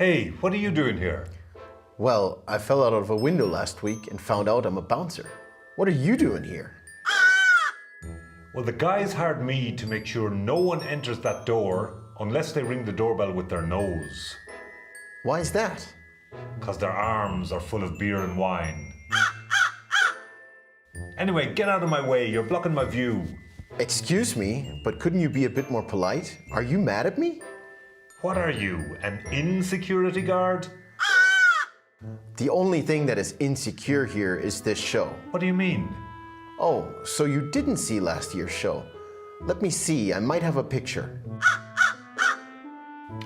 Hey, what are you doing here? Well, I fell out of a window last week and found out I'm a bouncer. What are you doing here? Well, the guys hired me to make sure no one enters that door unless they ring the doorbell with their nose. Why is that? Because their arms are full of beer and wine. Anyway, get out of my way, you're blocking my view. Excuse me, but couldn't you be a bit more polite? Are you mad at me? What are you, an insecurity guard? The only thing that is insecure here is this show. What do you mean? Oh, so you didn't see last year's show. Let me see, I might have a picture.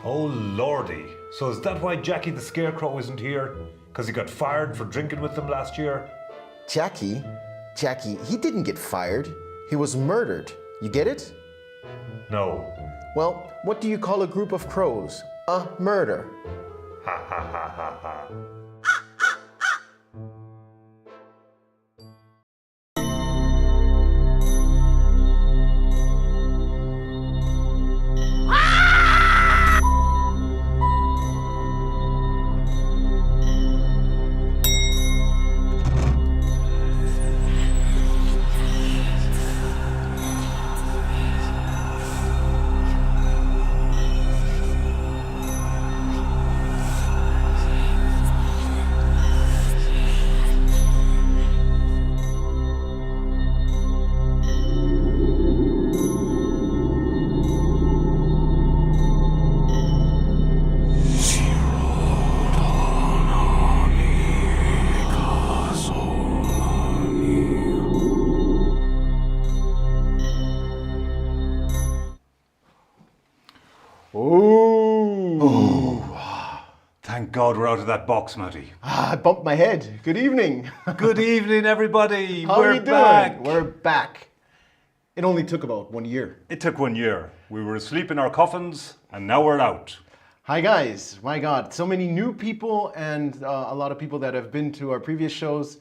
Oh lordy, so is that why Jackie the Scarecrow isn't here? Because he got fired for drinking with them last year? Jackie, he didn't get fired. He was murdered. You get it? No. Well, what do you call a group of crows? A murder. Ha ha ha ha ha. Thank God we're out of that box, Matty. I bumped my head. Good evening. Good evening, everybody. How we're are you back. doing? We're back. It only took about 1 year. It took 1 year. We were asleep in our coffins, and now we're out. Hi guys. My God, so many new people and a lot of people that have been to our previous shows.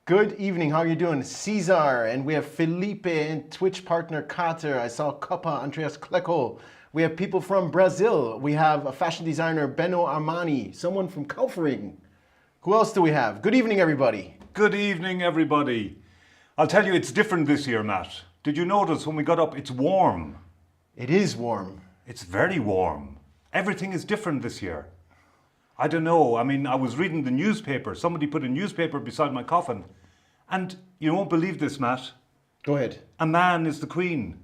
Good evening. How are you doing? Cesar, and we have Felipe and Twitch partner Carter. I saw Copa, Andreas Klecko. We have people from Brazil. We have a fashion designer, Benno Armani. Someone from Kaufering. Who else do we have? Good evening, everybody. Good evening, everybody. I'll tell you, it's different this year, Matt. Did you notice when we got up, it's warm? It is warm. It's very warm. Everything is different this year. I don't know. I mean, I was reading the newspaper. Somebody put a newspaper beside my coffin. And you won't believe this, Matt. Go ahead. A man is the queen.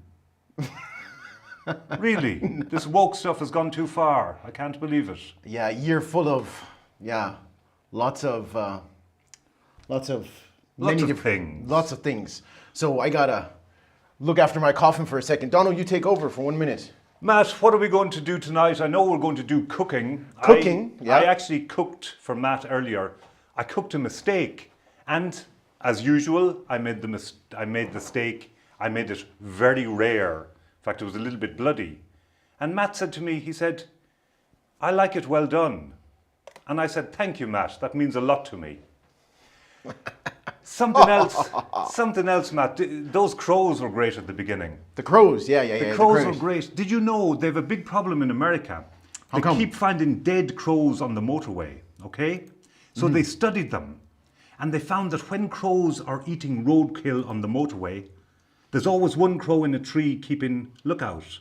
Really? This woke stuff has gone too far. I can't believe it. Yeah, a year full of, lots of things. Lots of things. So I gotta look after my coffin for a second. Donald, you take over for 1 minute. Matt, what are we going to do tonight? I know we're going to do cooking. Yeah. I actually cooked for Matt earlier. I cooked him a steak. And as usual, I made the steak. I made it very rare. In fact, it was a little bit bloody. And Matt said to me, he said, I like it well done. And I said, thank you, Matt. That means a lot to me. Something else, Matt. Those crows were great at the beginning. The crows, yeah. The crows were great. Did you know they have a big problem in America? How come? Keep finding dead crows on the motorway, okay? So they studied them. And they found that when crows are eating roadkill on the motorway, there's always one crow in a tree keeping lookout.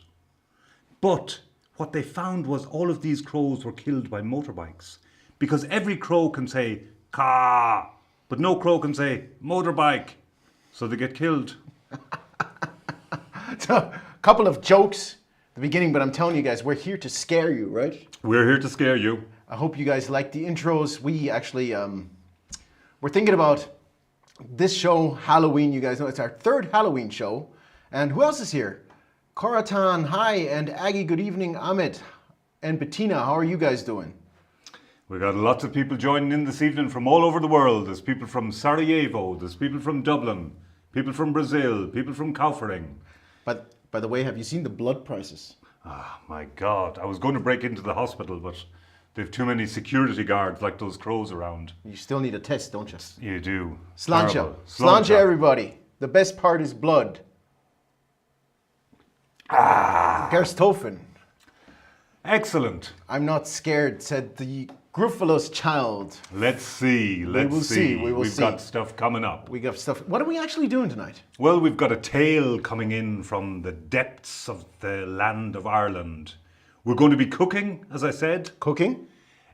But what they found was all of these crows were killed by motorbikes. Because every crow can say, caw, but no crow can say, motorbike. So they get killed. So, a couple of jokes at the beginning, but I'm telling you guys, we're here to scare you, right? We're here to scare you. I hope you guys like the intros. We actually, we're thinking about this show, Halloween. You guys know it's our third Halloween show. And who else is here? Koratan, hi, and Aggie, good evening. Amit and Bettina, how are you guys doing? We've got lots of people joining in this evening from all over the world. There's people from Sarajevo, there's people from Dublin, people from Brazil, people from Kaufering. But by the way, have you seen the blood prices? Ah, my God. I was going to break into the hospital, but they've too many security guards like those crows around. You still need a test, don't you? You do. Sláinte. Terrible. Sláinte, everybody. The best part is blood. Gerstofen. Excellent. I'm not scared, said the Gruffalo's child. Let's see. Let's see. We've got stuff coming up. We got stuff. What are we actually doing tonight? Well, we've got a tale coming in from the depths of the land of Ireland. We're going to be cooking, as I said. Cooking?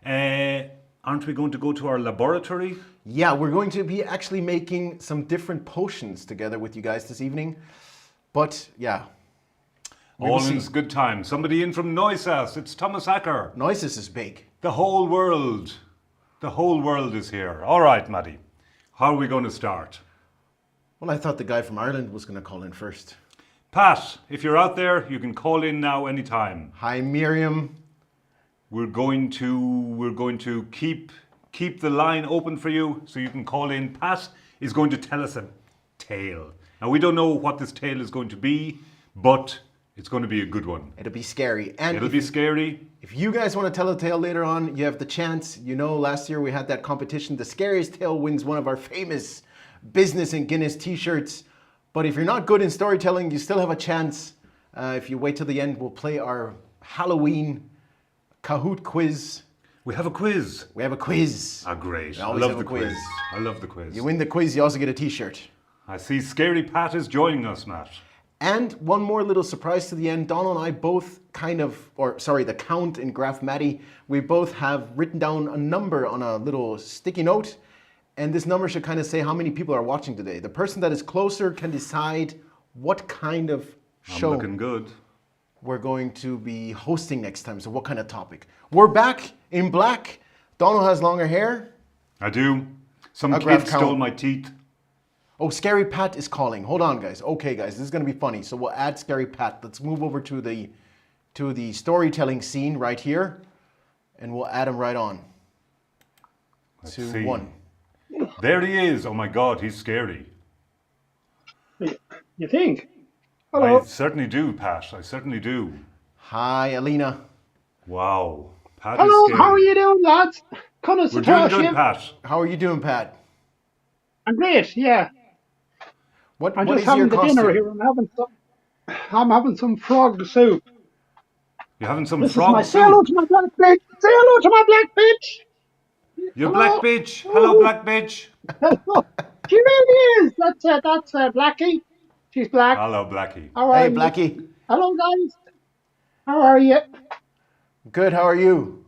Aren't we going to go to our laboratory? Yeah, we're going to be actually making some different potions together with you guys this evening. But, yeah. All in good time. Somebody in from Neusas. It's Thomas Acker. Neusas is big. The whole world. The whole world is here. All right, Maddie. How are we going to start? Well, I thought the guy from Ireland was going to call in first. Pat, if you're out there, you can call in now anytime. Hi, Miriam. We're going to keep the line open for you so you can call in. Pat is going to tell us a tale. Now, we don't know what this tale is going to be, but it's going to be a good one. It'll be scary. And it'll be scary. If you guys want to tell a tale later on, you have the chance. You know, last year we had that competition. The scariest tale wins one of our famous Business and Guinness t-shirts. But if you're not good in storytelling, you still have a chance. If you wait till the end, we'll play our Halloween Kahoot quiz. We have a quiz. We have a quiz. Ah, great. We I always love have the a quiz. I love the quiz. You win the quiz, you also get a t-shirt. I see Scary Pat is joining us, Matt. And one more little surprise to the end. Donald and I both the Count and Graf Matty, we both have written down a number on a little sticky note. And this number should kind of say how many people are watching today. The person that is closer can decide what kind of show I'm looking good. We're going to be hosting next time. So what kind of topic? We're back in black. Donald has longer hair. I do. Some kid stole my teeth. Oh, Scary Pat is calling. Hold on, guys. Okay, guys, this is going to be funny. So we'll add Scary Pat. Let's move over to the storytelling scene right here, and we'll add him right on. Let's 2, see. 1. There he is. Oh my God, he's scary. You think? I Hello. certainly do, Pat. I certainly do. Hi, Alina. Wow. Pat is Hello, how are scary. you doing, lads? Connor We're doing good, Satoshi. Pat. How are you doing, Pat? I'm great, yeah. I'm What just is your having the dinner costume? here. I'm having some frog soup. You having some This is my frog say hello soup? to my black bitch. Say hello to my black bitch. You black Hello. bitch. Hello, Woohoo. black bitch. Hello. She really is. That's Blackie. She's black. Hello, Blackie. How are Hey, you? Blackie. Hello, guys. How are you? Good, how are you?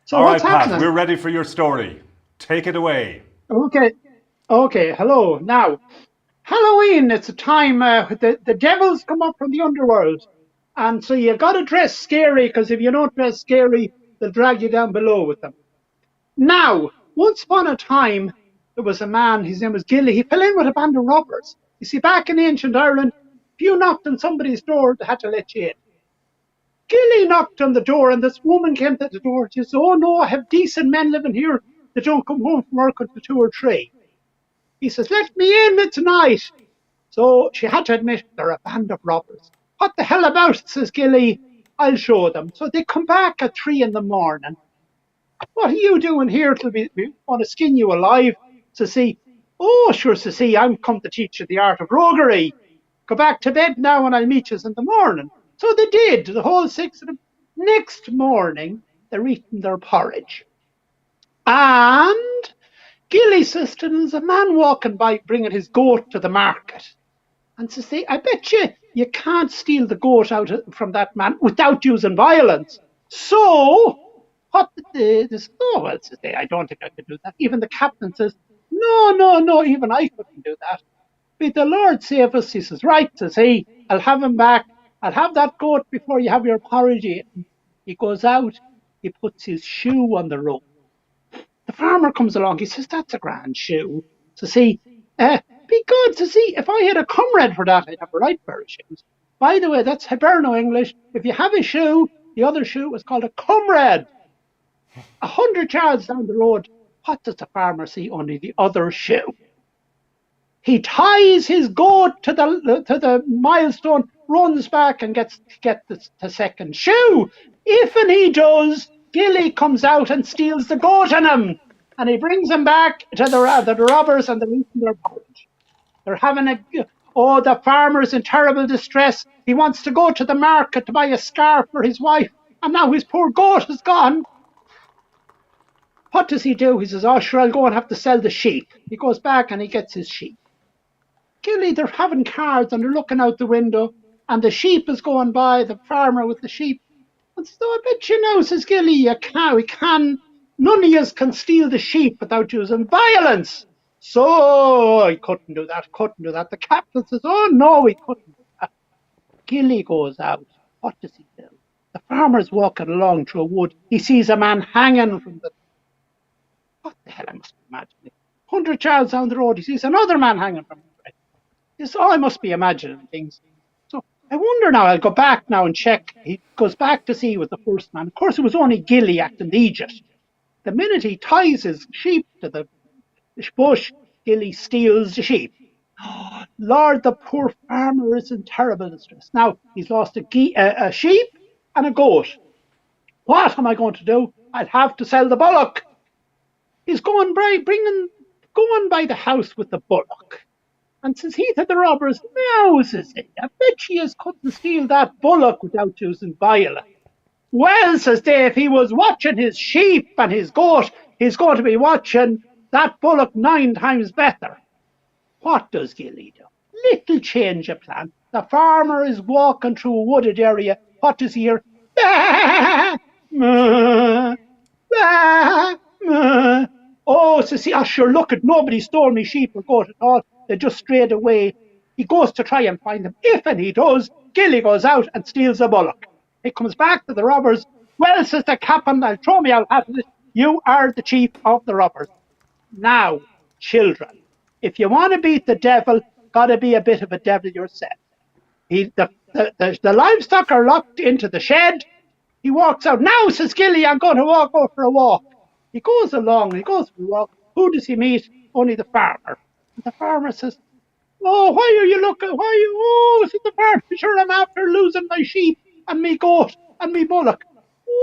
So All what's right, Pat, happening? we're ready for your story. Take it away. Okay. Okay. Hello. Now, Halloween, it's a time the devils come up from the underworld. And so you got to dress scary, because if you don't dress scary, they'll drag you down below with them. Now, once upon a time, there was a man, his name was Gilly. He fell in with a band of robbers. You see, back in ancient Ireland, if you knocked on somebody's door, they had to let you in. Gilly knocked on the door, and this woman came to the door. She said, "Oh no, I have decent men living here that don't come home from work until 2 or 3. He says, "Let me in tonight." So she had to admit they're a band of robbers. "What the hell about it?" says Gilly. "I'll show them." So they come back at 3 in the morning. "What are you doing here till we want to skin you alive?" Says he. "Oh, sure," says he, "I'm come to teach you the art of roguery. Go back to bed now and I'll meet you in the morning." So they did, the whole 6 of them. Next morning, they're eating their porridge. And Gilly says to them, there's a man walking by bringing his goat to the market. And says they, "I bet you can't steal the goat out from that man without using violence." So what did they say? "Oh, well," says they, "I don't think I could do that." Even the captain says, "No, no, no, even I couldn't do that. May the Lord save us." He says, "Right," says he, "I'll have him back. I'll have that goat before you have your porridge eaten." He goes out, he puts his shoe on the rope. The farmer comes along, he says, "That's a grand shoe." Says he, "Be good," says he, "if I had a comrade for that, I'd have a right pair of shoes." By the way, that's Hiberno English. If you have a shoe, the other shoe is called a comrade. 100 yards down the road, what does the farmer see under the other shoe? He ties his goat to the milestone, runs back and gets the second shoe. If and he does, Gilly comes out and steals the goat in him. And he brings him back to the robbers, and they're eating their porridge. They're having oh, the farmer is in terrible distress. He wants to go to the market to buy a scarf for his wife, and now his poor goat is gone. What does he do? He says, "Oh, sure, I'll go and have to sell the sheep." He goes back and he gets his sheep. Gilly, they're having cards and they're looking out the window, and the sheep is going by, the farmer with the sheep. And so, "I bet you know," says Gilly, none of yous can steal the sheep without using violence." So I couldn't do that. The captain says, "Oh no, we couldn't do that." Gilly goes out. What does he do? The farmer's walking along through a wood. He sees a man hanging from the, what the hell, I must be imagining. 100 yards down the road, he sees another man hanging from the tree. He says, "Oh, I must be imagining things." So I wonder now, I'll go back now and check. He goes back to see who was the first man. Of course, it was only Gilly acting the Egypt. The minute he ties his sheep to the bush, Gilly steals the sheep. Lord, the poor farmer is in terrible distress. Now, he's lost a sheep and a goat. What am I going to do? I'll have to sell the bullock. He's going by the house with the bullock. And says he to the robbers, "Now," says he, "I bet she is couldn't steal that bullock without using violence." "Well," says they, "if he was watching his sheep and his goat, he's going to be watching that bullock 9 times better." What does Gilly do? Little change of plan. The farmer is walking through a wooded area. What does he hear? Bah, bah, bah, bah. "Oh," says he, "oh, sure, look at nobody stole me sheep or goat at all. They just strayed away." He goes to try and find them. If and he does, Gilly goes out and steals a bullock. He comes back to the robbers. "Well," says the captain, "I'll throw me out hat of it. You are the chief of the robbers." Now, children, if you want to beat the devil, gotta be a bit of a devil yourself. The livestock are locked into the shed. He walks out. "Now," says Gilly, "I'm going to go for a walk." He goes along, he goes for a walk. Who does he meet? Only the farmer. And the farmer says, "Oh, why are you looking? Why are you? Oh, said the farmer, sure, I'm after losing my sheep and me goat and me bullock."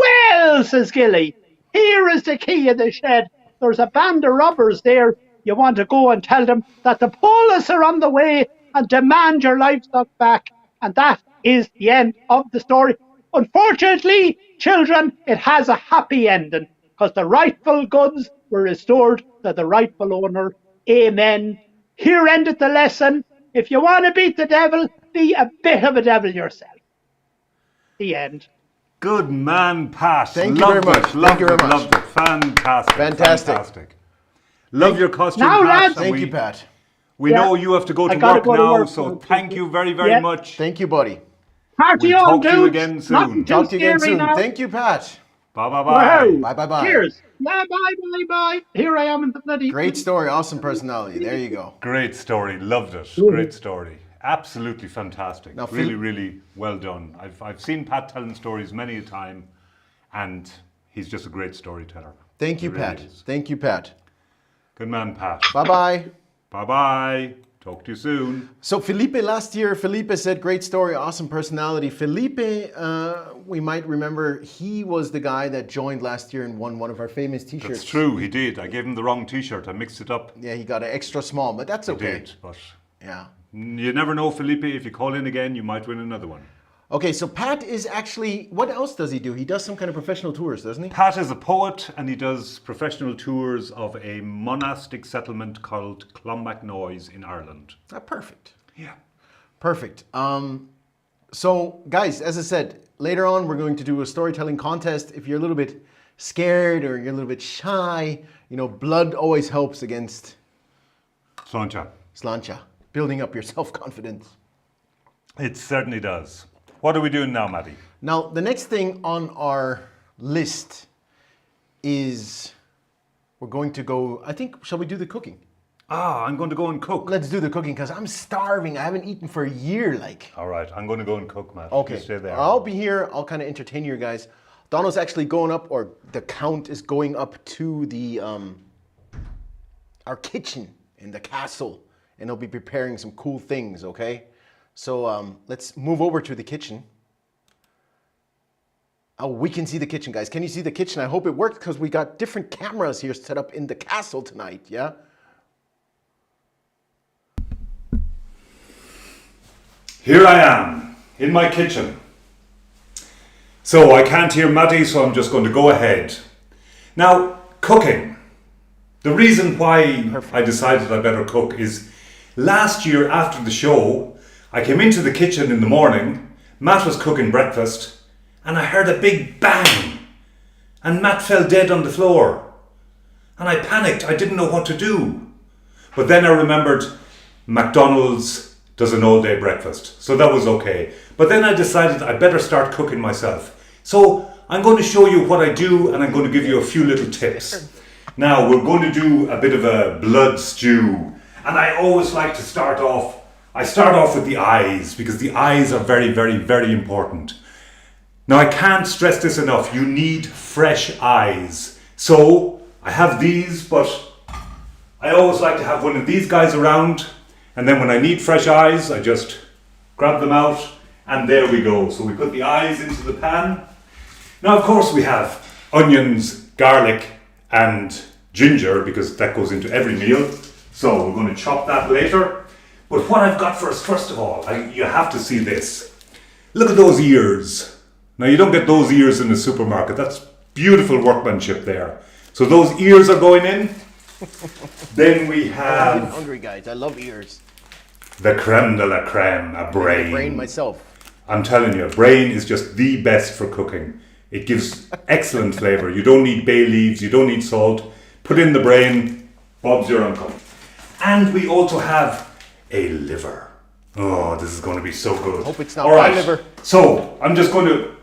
"Well," says Gilly, "here is the key of the shed. There's a band of robbers there. You want to go and tell them that the police are on the way and demand your livestock back." And that is the end of the story. Unfortunately, children, it has a happy ending because the rightful goods were restored to the rightful owner. Amen. Here endeth the lesson. If you want to beat the devil, be a bit of a devil yourself. The end. Good man, Pat. Thank you very much. Thank you very much. Loved it. Fantastic. Fantastic. Fantastic. Love your costume, Now, Pat. lads. and Thank you, Pat. We Yeah. know you have to go I to gotta work go to now, work, so so thank you very, very Yeah. much. Thank you, buddy. Party We'll on, talk to you dudes. again soon. Nothing too Talk to you again scary soon. now. Thank you, Pat. Bye-bye-bye. Wow. Bye, bye, bye. Cheers. Yeah, bye. Here I am in the bloody. Great story. Awesome personality. There you go. Great story. Loved it. Great story. Absolutely fantastic. Now, really, Phil- really well done. I've seen Pat telling stories many a time, and he's just a great storyteller. Thank you, He really Pat. is. Thank you, Pat. Good man, Pat. Bye-bye. Bye-bye. Talk to you soon. So Felipe last year, Felipe said, great story, awesome personality. Felipe, we might remember, he was the guy that joined last year and won one of our famous t-shirts. It's true, he did. I gave him the wrong t-shirt. I mixed it up. Yeah, he got an extra small, but that's I okay. did, but Yeah. you never know, Felipe. If you call in again, you might win another one. Okay, so Pat is actually, what else does he do? He does some kind of professional tours, doesn't he? Pat is a poet and he does professional tours of a monastic settlement called Clonmacnoise in Ireland. Ah, perfect. Yeah. Perfect. So, guys, as I said, later on we're going to do a storytelling contest. If you're a little bit scared or you're a little bit shy, you know, blood always helps against Sláinte. sláinte, building up your self-confidence. It certainly does. What are we doing now, Maddie? Now, the next thing on our list is we're going to go, I think, shall we do the cooking? I'm going to go and cook. Let's do the cooking because I'm starving. I haven't eaten for a year, like. All right, I'm going to go and cook, Matt. Okay. You stay there. I'll be here. I'll kind of entertain you guys. Donald's actually going up, or the count is going up to the our kitchen in the castle, and he'll be preparing some cool things. Okay, so let's move over to the kitchen. Oh, we can see the kitchen, guys. Can you see the kitchen? I hope it works because we got different cameras here set up in the castle tonight. Yeah. Here I am, in my kitchen. So I can't hear Maddie, so I'm just going to go ahead. Now, cooking. The reason why I decided I better cook is last year after the show, I came into the kitchen in the morning, Matt was cooking breakfast, and I heard a big bang, and Matt fell dead on the floor. And I panicked, I didn't know what to do. But then I remembered McDonald's does an all-day breakfast, so that was okay. But then I decided I better start cooking myself. So I'm going to show you what I do, and I'm going to give you a few little tips. Now we're going to do a bit of a blood stew, and I always like to start off with the eyes, because the eyes are very, very, very important. Now I can't stress this enough, you need fresh eyes. So I have these, but I always like to have one of these guys around. And then when I need fresh eyes, I just grab them out, and there we go. So we put the eyes into the pan. Now, of course, we have onions, garlic, and ginger, because that goes into every meal. So we're going to chop that later. But what I've got for us, first of all, you have to see this. Look at those ears. Now, you don't get those ears in the supermarket. That's beautiful workmanship there. So those ears are going in. Then we I'm have hungry, guys. I love ears. the creme de la creme, a brain. Brain myself. I'm telling you, brain is just the best for cooking. It gives excellent flavour. You don't need bay leaves, you don't need salt. Put in the brain, Bob's your uncle. And we also have a liver. Oh, this is going to be so good. Hope it's not All my right, liver. so I'm just going to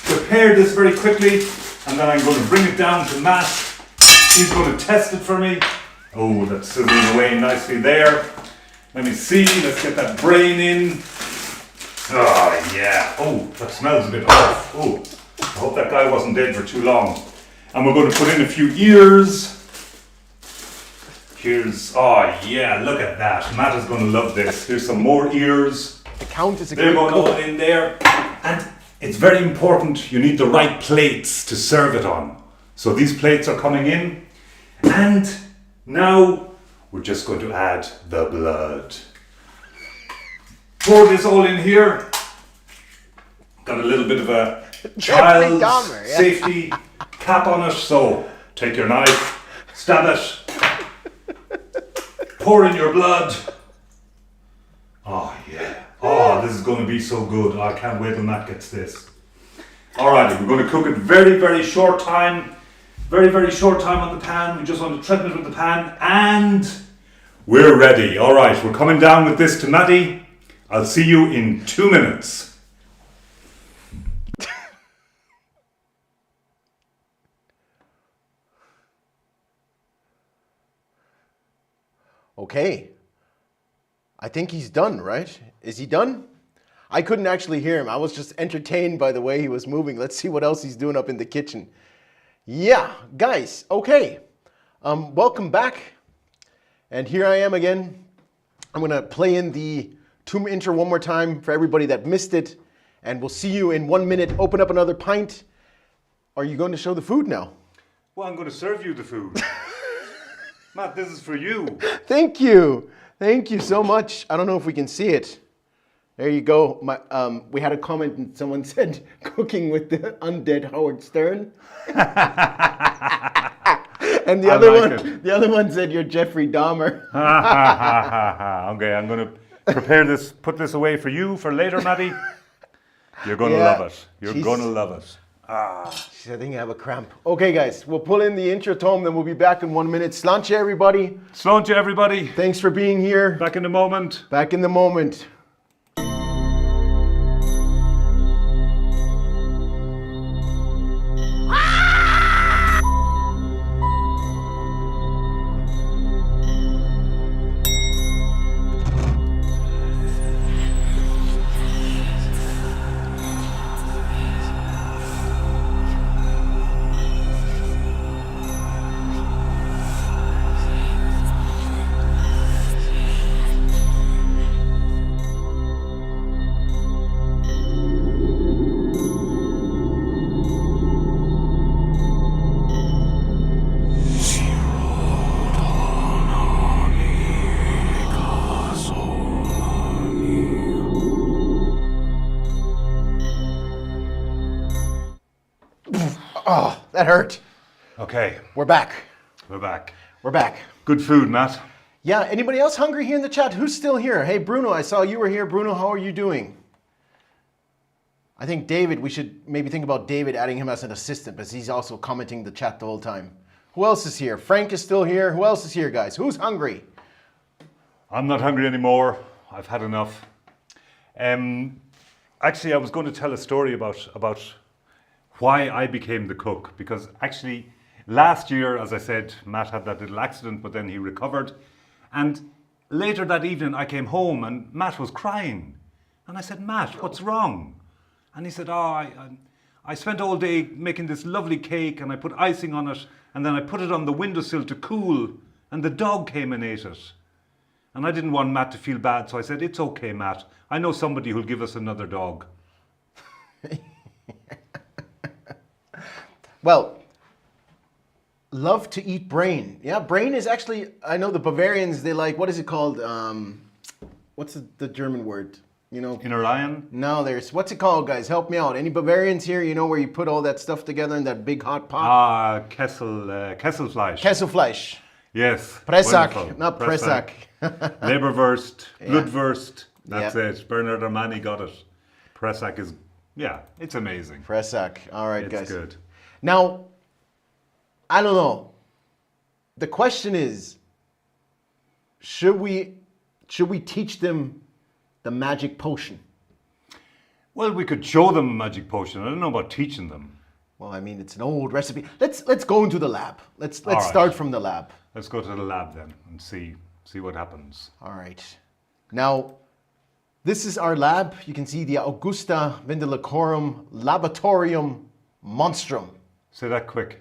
prepare this very quickly, and then I'm going to bring it down to Matt. He's going to test it for me. Oh, that's sizzling away nicely there. Let me see, let's get that brain in. Oh, yeah. Oh, that smells a bit off. Oh, I hope that guy wasn't dead for too long. And we're going to put in a few ears. Here's, oh yeah, look at that. Matt is going to love this. Here's some more ears. The Count is a They're great going cook. all in there. And it's very important, you need the right plates to serve it on. So these plates are coming in. And now we're just going to add the blood. Pour this all in here. Got a little bit of a child's Dahmer, yeah. safety cap on it. So take your knife, stab it. Pour in your blood. Oh yeah. Oh, this is going to be so good. I can't wait till Matt gets this. Alrighty, we're going to cook it very, very short time. Very, very short time on the pan. We just want to threaten it with the pan. And we're ready. Alright, we're coming down with this to Matty. I'll see you in 2 minutes. Okay. I think he's done, right? Is he done? I couldn't actually hear him. I was just entertained by the way he was moving. Let's see what else he's doing up in the kitchen. Yeah, guys, okay. Welcome back. And here I am again. I'm going to play in the Tomb intro one more time for everybody that missed it. And we'll see you in 1 minute. Open up another pint. Are you going to show the food now? Well, I'm going to serve you the food. Matt, this is for you. Thank you. Thank you so much. I don't know if we can see it. There you go. We had a comment and someone said cooking with the undead Howard Stern. And the other one said you're Jeffrey Dahmer. Okay, I'm going to prepare this, put this away for you for later, Matty. You're going to love it. You're going to love it. Jeez, I think I have a cramp. Okay, guys, we'll pull in the intro tome, then we'll be back in 1 minute. Sláinte, everybody. Sláinte, everybody. Thanks for being here. Back in a moment. Back in the moment. Oh, that hurt. Okay, We're back. we're back. We're back. Good food, Matt. Yeah, anybody else hungry here in the chat? Who's still here? Hey, Bruno, I saw you were here. Bruno, how are you doing? I think David, we should maybe think about David adding him as an assistant because he's also commenting the chat the whole time. Who else is here? Frank is still here. Who else is here, guys? Who's hungry? I'm not hungry anymore. I've had enough. Actually, I was going to tell a story about why I became the cook, because actually last year, as I said, Matt had that little accident, but then he recovered. And later that evening, I came home and Matt was crying. And I said, Matt, what's wrong? And he said, I spent all day making this lovely cake and I put icing on it and then I put it on the windowsill to cool and the dog came and ate it. And I didn't want Matt to feel bad, so I said, it's okay, Matt. I know somebody who'll give us another dog. Well, love to eat brain. Yeah, brain is actually, I know the Bavarians, they like, what is it called? What's the German word? You know? Inner lion? No, there's, what's it called, guys? Help me out. Any Bavarians here, you know, where you put all that stuff together in that big hot pot? Kesselfleisch. Kesselfleisch. Yes. Pressack, wonderful. not Pressack. Leberwurst, Yeah. Blutwurst. That's Yeah. it. Bernard Armani got it. Pressack is, yeah, it's amazing. Pressack. All right, It's guys. good. Now, I don't know. The question is, should we teach them the magic potion? Well, we could show them a magic potion. I don't know about teaching them. Well, I mean, it's an old recipe. Let's go into the lab. Let's right. start from the lab. Let's go to the lab then and see what happens. All right. Now, this is our lab. You can see the Augusta Vindelicorum Laboratorium Monstrum. Say that quick.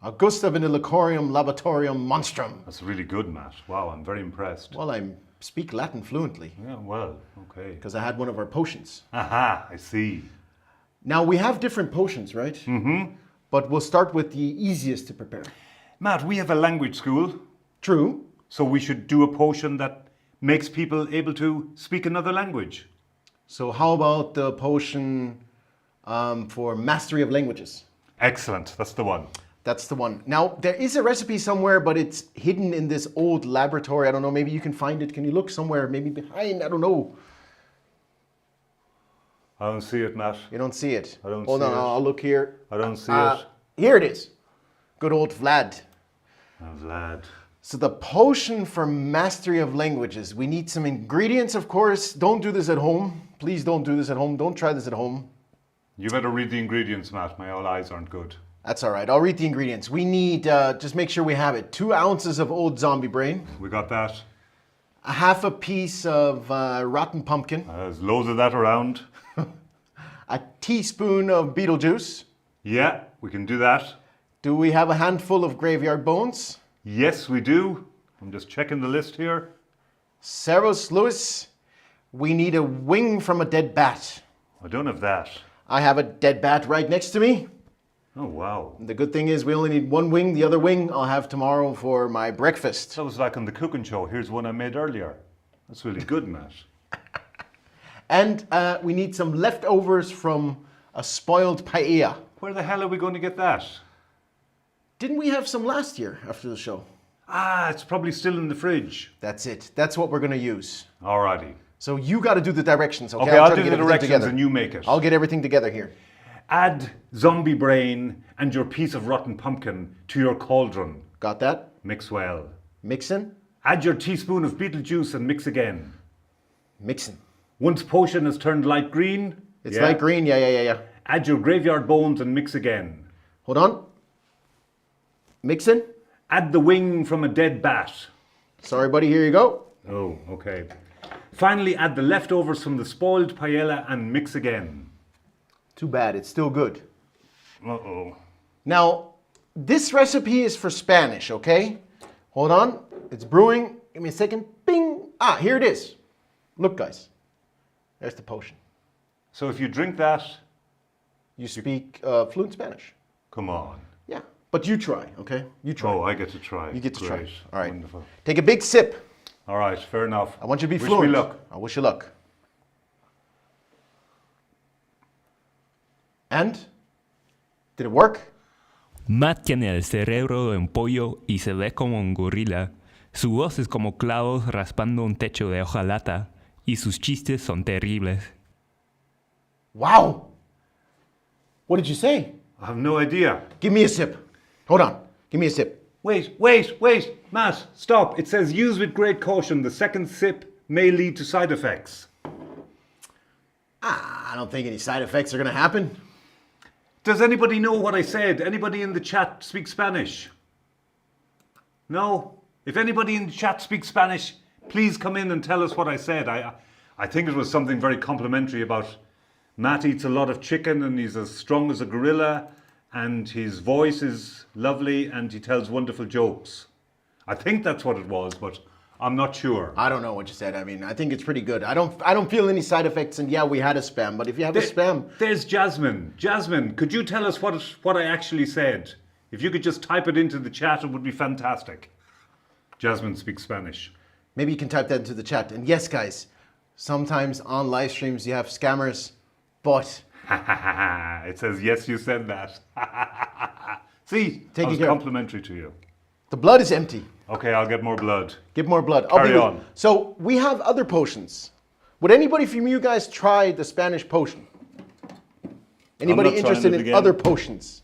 Augusta Vindilicorium Laboratorium Monstrum. That's really good, Matt. Wow, I'm very impressed. Well, I speak Latin fluently Yeah, well, okay. because I had one of our potions. Aha, I see. Now, we have different potions, right? Mm-hmm. But we'll start with the easiest to prepare. Matt, we have a language school, True. so we should do a potion that makes people able to speak another language. So how about the potion for mastery of languages? Excellent, that's the one. That's the one. Now, there is a recipe somewhere, but it's hidden in this old laboratory. I don't know, maybe you can find it. Can you look somewhere, maybe behind? I don't know. I don't see it, Matt. You don't see it. I don't Hold see on, it. I'll look here. I don't see it. Here it is. Good old Vlad. Oh, lad. So the potion for mastery of languages. We need some ingredients, of course. Don't do this at home. Please don't do this at home. Don't try this at home. You better read the ingredients, Matt. My old eyes aren't good. That's all right. I'll read the ingredients. We need, just make sure we have it, 2 ounces of old zombie brain, We got that. a half a piece of rotten pumpkin, There's loads of that around. a teaspoon of beetle juice. Yeah, we can do that. Do we have a handful of graveyard bones? Yes, we do. I'm just checking the list here. Ceros Lewis. We need a wing from a dead bat. I don't have that. I have a dead bat right next to me. Oh, wow. The good thing is we only need one wing. The other wing I'll have tomorrow for my breakfast. That was like on the cooking show. Here's one I made earlier. That's really good, Matt. And we need some leftovers from a spoiled paella. Where the hell are we going to get that? Didn't we have some last year after the show? Ah, it's probably still in the fridge. That's it. That's what we're going to use. Alrighty. So you got to do the directions, okay? Okay, I'll try do to the get everything directions together. and you make it. I'll get everything together here. Add zombie brain and your piece of rotten pumpkin to your cauldron. Got that? Mix well. Mixing. Add your teaspoon of beetle juice and mix again. Mixing. Once potion has turned light green, It's light green. Yeah. add your graveyard bones and mix again. Hold on. Mixing. Add the wing from a dead bat. Sorry, buddy. Here you go. Oh, okay. Finally, add the leftovers from the spoiled paella and mix again. Too bad. It's still good. Uh-oh. Now, this recipe is for Spanish, okay? Hold on. It's brewing. Give me a second. Bing. Ah, here it is. Look, guys. There's the potion. So if you drink that, You speak fluent Spanish. come on. Yeah. But you try, okay? You try. Oh, I get to try. You get to try. Great. All right. Wonderful. Take a big sip. All right, fair enough. I want you to be Wish fluent. me luck. I wish you luck. And? Did it work? Matt tiene el cerebro de un pollo y se ve como un gorila. Su voz es como clavos raspando un techo de hojalata y sus chistes son terribles. Wow. What did you say? I have no idea. Give me a sip. Hold on. Give me a sip. Wait. Matt, stop. It says use with great caution. The second sip may lead to side effects. I don't think any side effects are going to happen. Does anybody know what I said? Anybody in the chat speak Spanish? No? If anybody in the chat speaks Spanish, please come in and tell us what I said. I think it was something very complimentary about Matt eats a lot of chicken and he's as strong as a gorilla and his voice is lovely and he tells wonderful jokes. I think that's what it was, but I'm not sure. I don't know what you said. I mean, I think it's pretty good. I don't feel any side effects. And yeah, we had a spam. But if you have a spam, There's Jasmine. Jasmine, could you tell us what I actually said? If you could just type it into the chat, it would be fantastic. Jasmine speaks Spanish. maybe you can type that into the chat. And yes, guys, sometimes on live streams you have scammers, but It says, yes, you said that. See, Take I was it care. complimentary to you. the blood is empty. Okay, I'll get more blood. Get more blood. Carry on. So we have other potions. Would anybody from you guys try the Spanish potion? Anybody not trying interested it in again. other potions?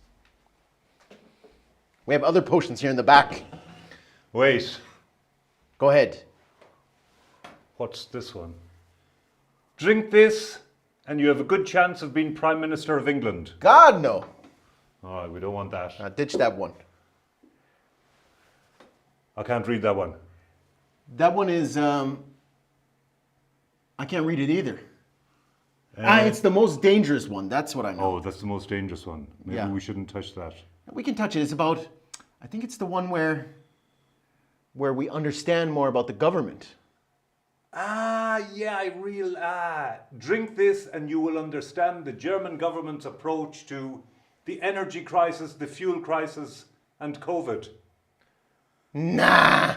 We have other potions here in the back. Wait, Go ahead. what's this one? Drink this and you have a good chance of being Prime Minister of England. God, no. All right, we don't want that. Ditch that one. I can't read that one. That one is, I can't read it either. It's the most dangerous one. That's what I know. Oh, that's the most dangerous one. Maybe Yeah. we shouldn't touch that. We can touch it. It's about I think it's the one where we understand more about the government. Drink this and you will understand the German government's approach to the energy crisis, the fuel crisis, and COVID. Nah.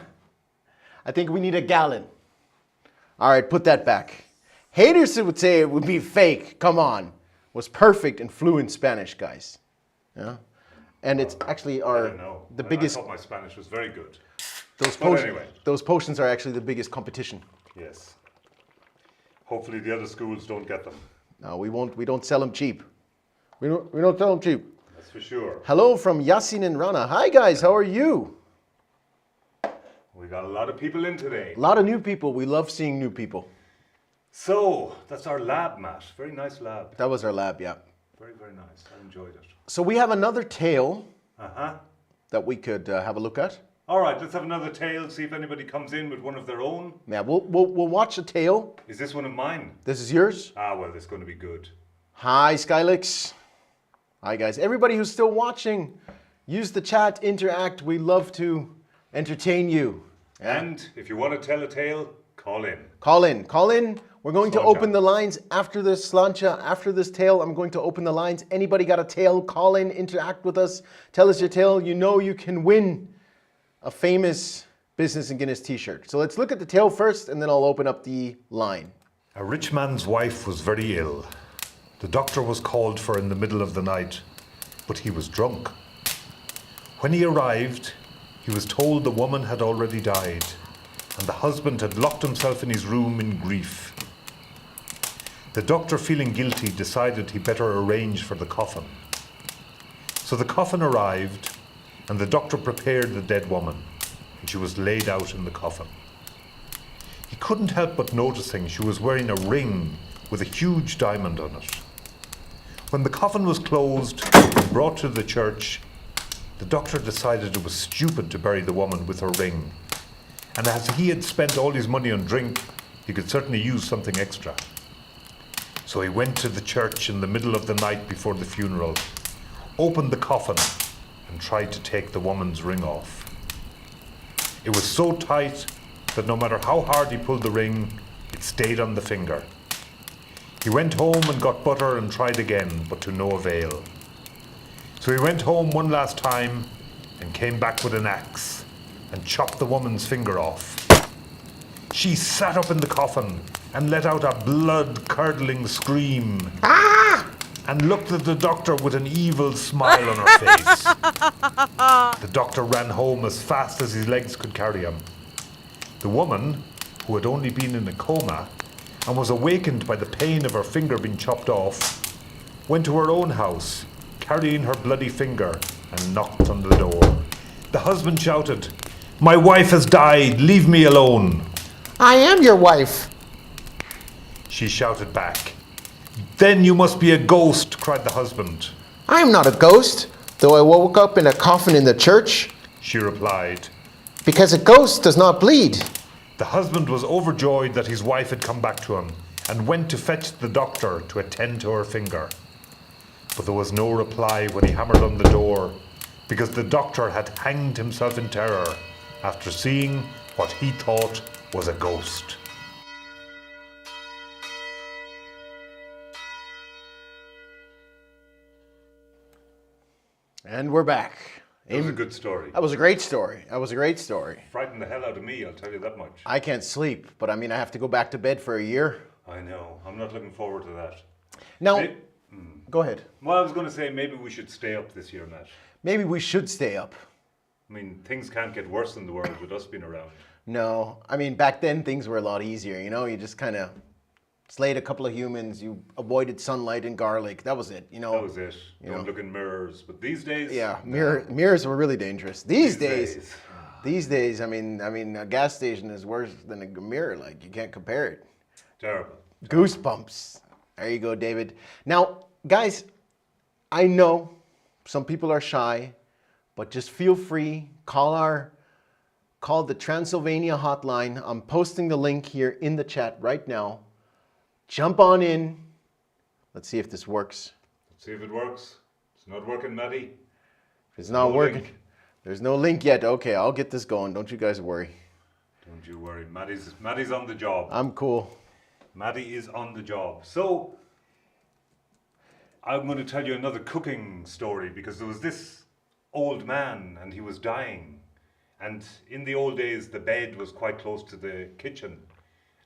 I think we need a gallon. All right, put that back. Haters would say it would be fake. Come on. Was perfect and fluent Spanish, guys. Yeah. And it's actually I don't know. the biggest. I thought my Spanish was very good. Anyway. Those potions are actually the biggest competition. Yes. Hopefully the other schools don't get them. No, we won't. We don't sell them cheap. We don't sell them cheap. That's for sure. Hello from Yasin and Rana. Hi guys, how are you? We got a lot of people in today. A lot of new people. We love seeing new people. So, that's our lab, Matt. Very nice lab. That was our lab, yeah. Very, very nice. I enjoyed it. So we have another tale Uh-huh. that we could have a look at. All right, let's have another tale, see if anybody comes in with one of their own. Yeah, we'll watch a tale. Is this one of mine? This is yours. Ah, well, it's going to be good. Hi, Skylix. Hi, guys. Everybody who's still watching, use the chat, interact. We love to entertain you. Yeah. And if you want to tell a tale, call in. Call in. Call in. We're going to Slancha. open the lines after this Slancha, after this tale. I'm going to open the lines. Anybody got a tale? Call in, interact with us. Tell us your tale. You know you can win a famous Business and Guinness t-shirt. So let's look at the tale first, and then I'll open up the line. A rich man's wife was very ill. The doctor was called for in the middle of the night, but he was drunk. When he arrived, he was told the woman had already died, and the husband had locked himself in his room in grief. The doctor, feeling guilty, decided he better arrange for the coffin. So the coffin arrived, and the doctor prepared the dead woman, and she was laid out in the coffin. He couldn't help but noticing she was wearing a ring with a huge diamond on it. When the coffin was closed and brought to the church, the doctor decided it was stupid to bury the woman with her ring, and as he had spent all his money on drink, he could certainly use something extra. So he went to the church in the middle of the night before the funeral, opened the coffin, and tried to take the woman's ring off. It was so tight that no matter how hard he pulled the ring, it stayed on the finger. He went home and got butter and tried again, but to no avail. So he went home one last time and came back with an axe and chopped the woman's finger off. She sat up in the coffin and let out a blood-curdling scream. And looked at the doctor with an evil smile on her face. The doctor ran home as fast as his legs could carry him. The woman, who had only been in a coma and was awakened by the pain of her finger being chopped off, went to her own house, carrying her bloody finger, and knocked on the door. The husband shouted, "My wife has died, leave me alone." I am your wife. She shouted back. "Then you must be a ghost," cried the husband. I am not a ghost, though I woke up in a coffin in the church, She replied. because a ghost does not bleed. The husband was overjoyed that his wife had come back to him and went to fetch the doctor to attend to her finger. But there was no reply when he hammered on the door, because the doctor had hanged himself in terror after seeing what he thought was a ghost. And we're back. It was a good story. That was a great story. That was a great story. Frightened the hell out of me, I'll tell you that much. I can't sleep, but I mean, I have to go back to bed for a year. I know. I'm not looking forward to that. Now, May- go ahead. Well, I was going to say maybe we should stay up this year, Matt. Maybe we should stay up. I mean, things can't get worse in the world with us being around. No, I mean, back then things were a lot easier, you know? You just kind of slayed a couple of humans, you avoided sunlight and garlic. That was it, you know? That was it. Don't look in mirrors. But these days... Yeah, mirrors were really dangerous. These days, I mean, a gas station is worse than a mirror. Like, you can't compare it. Terrible. Goosebumps. There you go, David. Now, guys, I know some people are shy, but just feel free. Call the Transylvania hotline. I'm posting the link here in the chat right now. Jump on in. Let's see if this works. Let's see if it works. It's not working, Matty. If it's not No working, link. There's no link yet. Okay, I'll get this going. Don't you guys worry. Don't you worry. Maddie's on the job. I'm cool. Maddie is on the job. So, I'm going to tell you another cooking story because there was this old man and he was dying. And in the old days, the bed was quite close to the kitchen.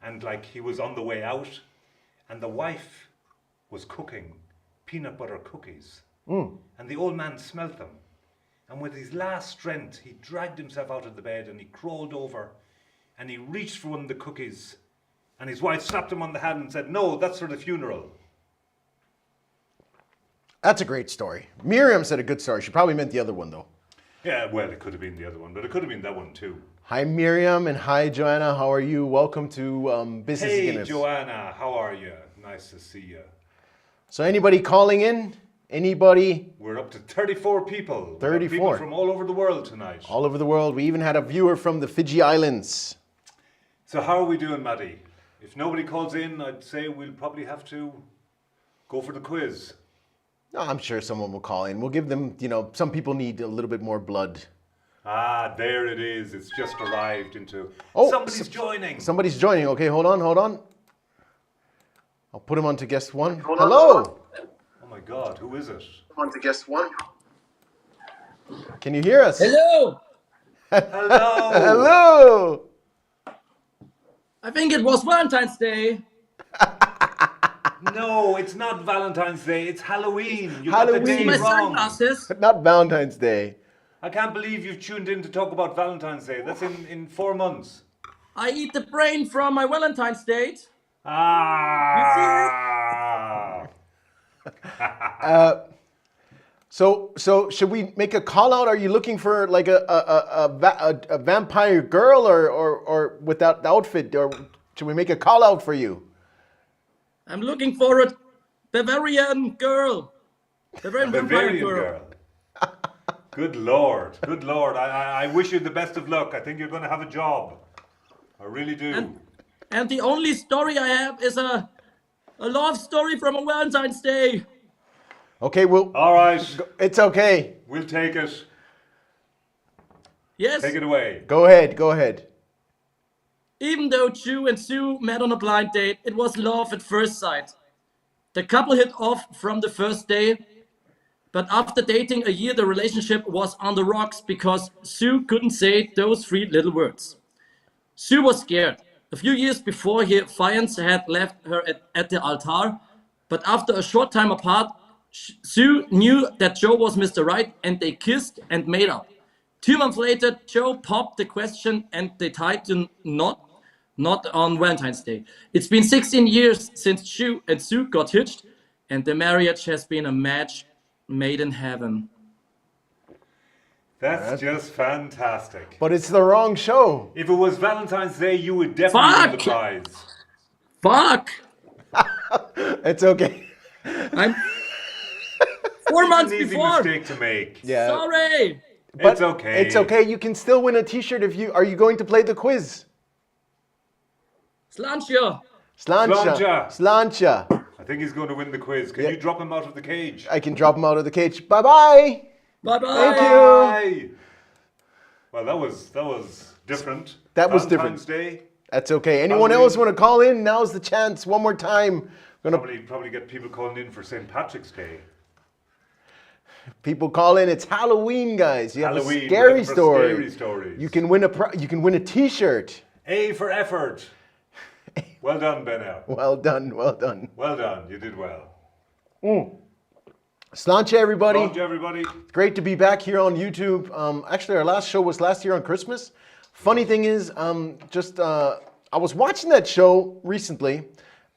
And like he was on the way out and the wife was cooking peanut butter cookies. And the old man smelt them. And with his last strength, he dragged himself out of the bed and he crawled over and he reached for one of the cookies. And his wife slapped him on the hand and said, "No, that's for the funeral." That's a great story. Miriam said a good story. She probably meant the other one, though. Yeah, well, it could have been the other one, but it could have been that one too. Hi, Miriam, and hi, Joanna. How are you? Welcome to Business Hey, Guinness. Joanna, how are you? Nice to see you. So anybody calling in? Anybody? We're up to 34 people. We've got 34. people from all over the world tonight. All over the world. We even had a viewer from the Fiji Islands. So how are we doing, Maddie? If nobody calls in, I'd say we'll probably have to go for the quiz. No, I'm sure someone will call in. We'll give them, some people need a little bit more blood. Ah, there it is. It's just arrived into... Oh, somebody's joining. Somebody's joining. Okay, hold on. I'll put him on to guest one. Hello. Oh my God, who is it? On to guest one. Can you hear us? Hello! Hello. Hello. I think it was Valentine's Day. No, it's not Valentine's Day. It's Halloween. You Halloween. got the day My wrong. sunglasses. Not Valentine's Day. I can't believe you've tuned in to talk about Valentine's Day. That's in 4 months. I eat the brain from my Valentine's date. Ah. So should we make a call out? Are you looking for like a vampire girl or without the outfit? Or should we make a call out for you? I'm looking for a Bavarian girl. Bavarian vampire Bavarian girl. Good Lord. Good Lord. I wish you the best of luck. I think you're going to have a job. I really do. And the only story I have is a love story from a Valentine's Day. Okay, well, All right. it's okay. We'll take it. Yes, Take it away. Go ahead. even though Chu and Sue met on a blind date, it was love at first sight. The couple hit off from the first day, but after dating a year, the relationship was on the rocks because Sue couldn't say those 3 little words. Sue was scared. A few years before, her fiance had left her at the altar, but after a short time apart, Sue knew that Joe was Mr. Right and they kissed and made up. 2 months later, Joe popped the question and they tied the knot, not on Valentine's Day. It's been 16 years since Sue and Sue got hitched, and the marriage has been a match made in heaven. That's just fantastic. But it's the wrong show. If it was Valentine's Day, you would definitely win the Fuck! prize. Fuck! It's okay. I'm 4 months It's an easy before. mistake to make. Yeah. Sorry. But It's okay. It's okay. You can still win a T-shirt if you. Are you going to play the quiz? Slancha. Slancha. I think he's going to win the quiz. Can Yeah. you drop him out of the cage? I can drop him out of the cage. Bye-bye. Bye-bye. Thank you. Bye. Well, that was different. That was different. Valentine's Day. That's okay. Anyone Halloween. else want to call in? Now's the chance. One more time. Gonna Probably get people calling in for St. Patrick's Day. people call in. It's Halloween, guys. You have Halloween. a We're scary looking for story. Scary stories. You can win a T-shirt. A for effort. Well done, Benno. Well done. Well done. You did well. Slancha, everybody. Thank you, everybody. Great to be back here on YouTube. Actually, our last show was last year on Christmas. Funny thing is, I was watching that show recently,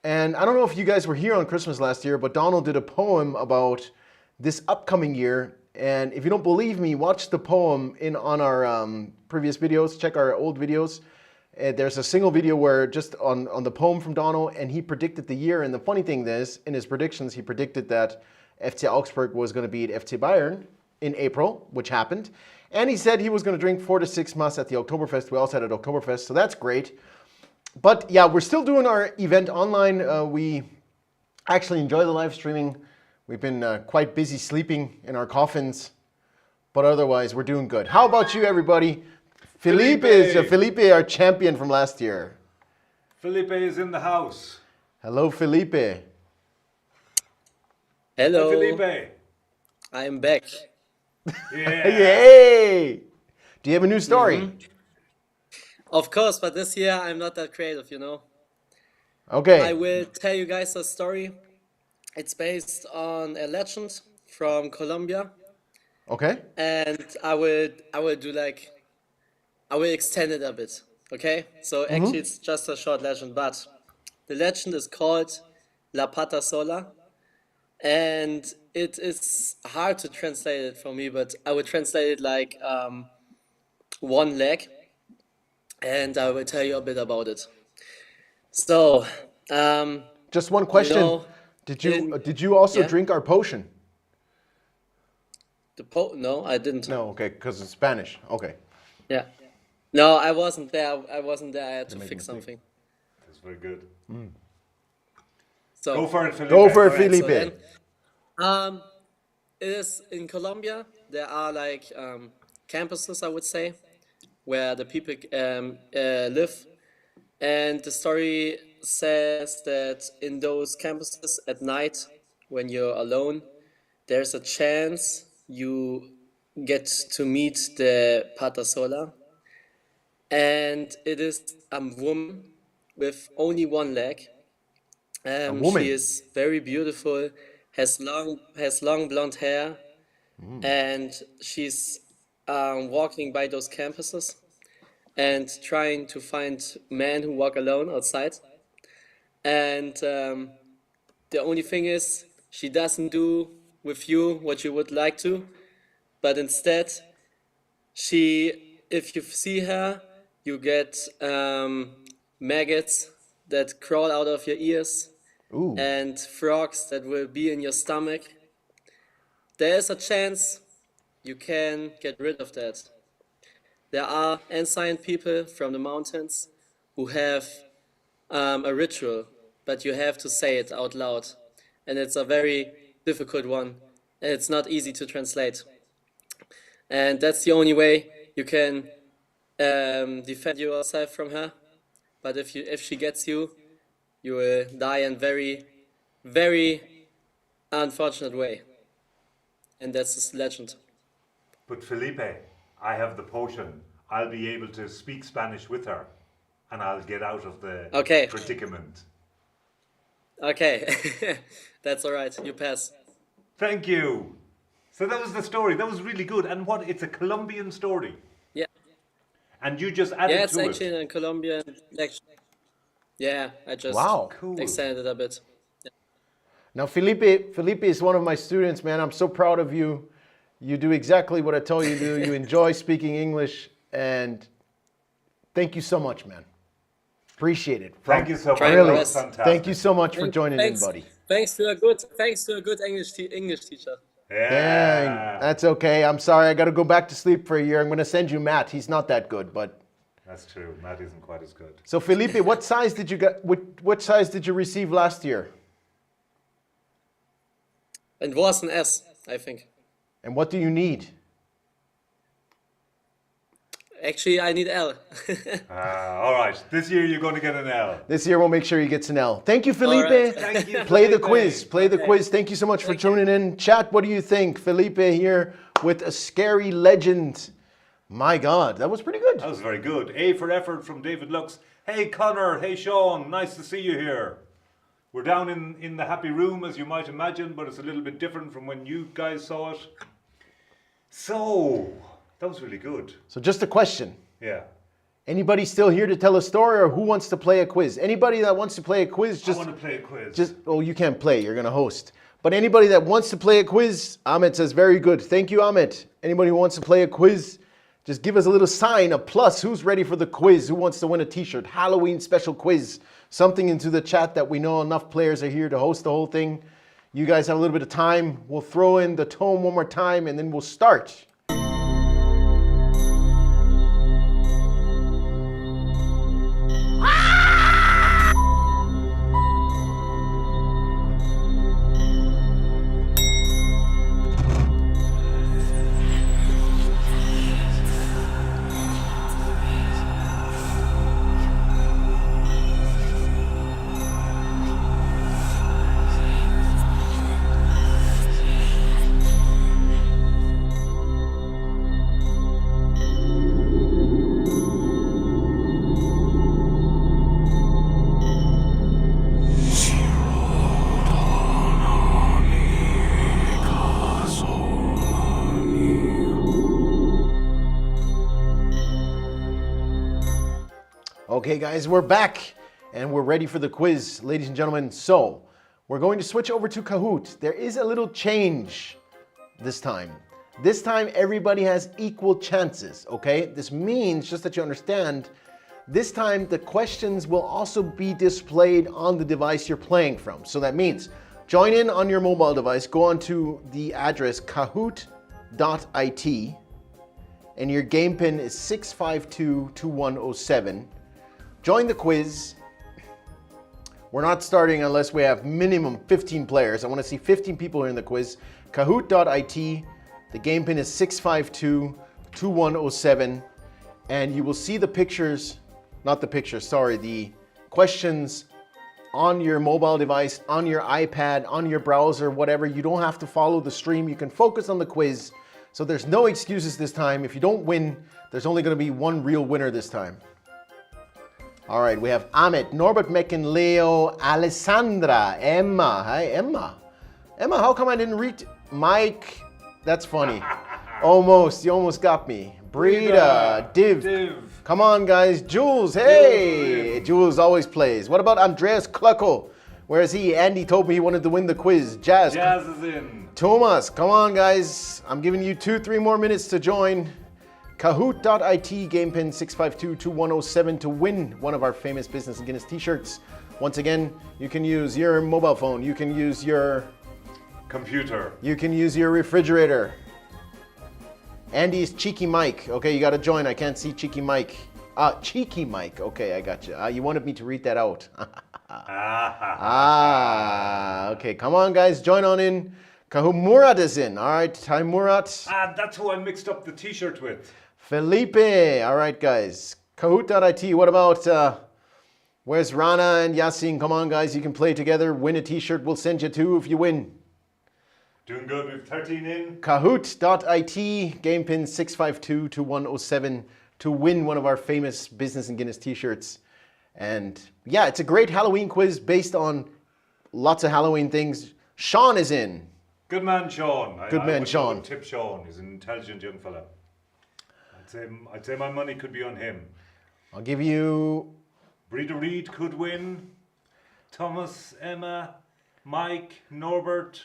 and I don't know if you guys were here on Christmas last year, but Donald did a poem about this upcoming year. And if you don't believe me, watch the poem on our previous videos. Check our old videos. There's a single video where just on the poem from Donald, and he predicted the year. And the funny thing is, in his predictions, he predicted that FC Augsburg was going to beat FC Bayern in April, which happened. And he said he was going to drink 4 to 6 months at the Oktoberfest. We also had at Oktoberfest, so that's great. But yeah, we're still doing our event online. We actually enjoy the live streaming. We've been quite busy sleeping in our coffins. but otherwise we're doing good. How about you, everybody? Felipe, our champion from last year. Felipe is in the house. Hello, Felipe. Hello, Hi, Felipe. I'm back. Yeah. Yay! Do you have a new story? Of course, but this year I'm not that creative, you know. I Okay. will tell you guys a story. It's based on a legend from Colombia, Okay. and I will do like I will extend it a bit. Okay, so actually it's just a short legend, but the legend is called La Pata Sola, and it is hard to translate it for me, but I will translate it like one leg, and I will tell you a bit about it. So, Just one question. know, Did you also yeah. drink our potion? No, I didn't. No, okay, because it's Spanish. Okay. Yeah. No, I wasn't there. I wasn't there. I had to fix something. That's very good. So Go for it, Felipe. Go for it, Alright, so Felipe. then, it is in Colombia. There are like campuses, I would say, where the people live. And the story says that in those campuses at night, when you're alone, there's a chance you get to meet the Pata Sola. And it is a woman with only one leg. woman? She is very beautiful, has long blonde hair, and she's walking by those campuses and trying to find men who walk alone outside. And the only thing is, she doesn't do with you what you would like to, but instead, if you see her, you get maggots that crawl out of your ears Ooh. and frogs that will be in your stomach. There is a chance you can get rid of that. There are ancient people from the mountains who have a ritual, but you have to say it out loud. And it's a very difficult one. And it's not easy to translate. And that's the only way you can defend yourself from her. But if she gets you, you will die in very, very unfortunate way. And that's this legend. But Felipe, I have the potion. I'll be able to speak Spanish with her, and I'll get out of the Okay. predicament. Okay, that's all right. You pass. Thank you. So that was the story. That was really good. And what? It's a Colombian story. Yeah. And you just added Yeah, it's to actually it. in Colombian. Yeah, I just Wow. Cool. extended it a bit. Now, Felipe is one of my students, man. I'm so proud of you. You do exactly what I told you to do. You enjoy speaking English, and thank you so much, man. Appreciate it. Thank you so much. Trying That my was best. fantastic. Thank you so much for joining Thanks, in, buddy. Thanks to a good English teacher. Yeah. Dang, that's okay. I'm sorry. I got to go back to sleep for a year. I'm going to send you Matt. He's not that good, but That's true. Matt isn't quite as good. so Felipe, what size did you get? What size did you receive last year? It was an S, I think. And what do you need? Actually, I need L. All right. This year you're going to get an L. This year we'll make sure he gets an L. Thank you, Felipe. right. Thank you, Play the Felipe. quiz. Play the quiz. Thank you so much for tuning in. Chat, what do you think? Felipe here with a scary legend. My God, that was pretty good. That was very good. A for effort from David Lux. Hey, Connor. Hey, Sean. Nice to see you here. We're down in the happy room, as you might imagine, but it's a little bit different from when you guys saw it. So, that was really good. So just a question. Yeah. Anybody still here to tell a story, or who wants to play a quiz? Anybody that wants to play a quiz, I want to play a quiz. oh, you can't play. You're going to host. But anybody that wants to play a quiz, Ahmed says, very good. Thank you, Ahmed. Anybody who wants to play a quiz, just give us a little sign, a plus. Who's ready for the quiz? Who wants to win a t-shirt? Halloween special quiz. Something into the chat that we know enough players are here to host the whole thing. You guys have a little bit of time. We'll throw in the tone one more time, and then we'll start. Okay, guys, we're back and we're ready for the quiz, ladies and gentlemen. So, we're going to switch over to Kahoot. There is a little change this time. This time, everybody has equal chances, okay? This means, just that you understand, this time the questions will also be displayed on the device you're playing from. So that means, join in on your mobile device, go onto the address kahoot.it, and your game pin is 6522107. Join the quiz. We're not starting unless we have minimum 15 players. I want to see 15 people here in the quiz. Kahoot.it. The game pin is 6522107. And you will see the pictures, not the pictures, sorry, the questions on your mobile device, on your iPad, on your browser, whatever. You don't have to follow the stream. You can focus on the quiz. So there's no excuses this time. If you don't win, there's only going to be one real winner this time. All right, we have Amit, Norbert Mecken, Leo, Alessandra, Emma. Hi, Emma. Emma, how come I didn't read Mike? That's funny. Almost, you almost got me. Breda, Div. Come on, guys. Jules, hey. Jules always plays. What about Andreas Kluckel? Where is he? Andy told me he wanted to win the quiz. Jazz is in. Thomas, come on, guys. I'm giving you 2-3 more minutes to join. Kahoot.it, game pin 6522107 to win one of our famous Business and Guinness t-shirts. Once again, you can use your mobile phone, you can use your computer, you can use your refrigerator. Andy's Cheeky Mike. Okay, you gotta join. I can't see Cheeky Mike. Cheeky Mike. Okay, I got you. You wanted me to read that out. Okay, come on, guys, join on in. Kahoot Murat is in. All right, hi Murat. That's who I mixed up the t-shirt with. Felipe. All right, guys. Kahoot.it. What about, where's Rana and Yasin? Come on, guys. You can play together. Win a t-shirt. We'll send you 2 if you win. Doing good. We've 13 in. Kahoot.it. Game pin 6522107 to win one of our famous Business and Guinness t-shirts. And yeah, it's a great Halloween quiz based on lots of Halloween things. Sean is in. Good man, Sean. Good man, Sean. I would tip Sean. He's an intelligent young fella. I'd say my money could be on him. I'll give you... Breda Reed could win. Thomas, Emma, Mike, Norbert,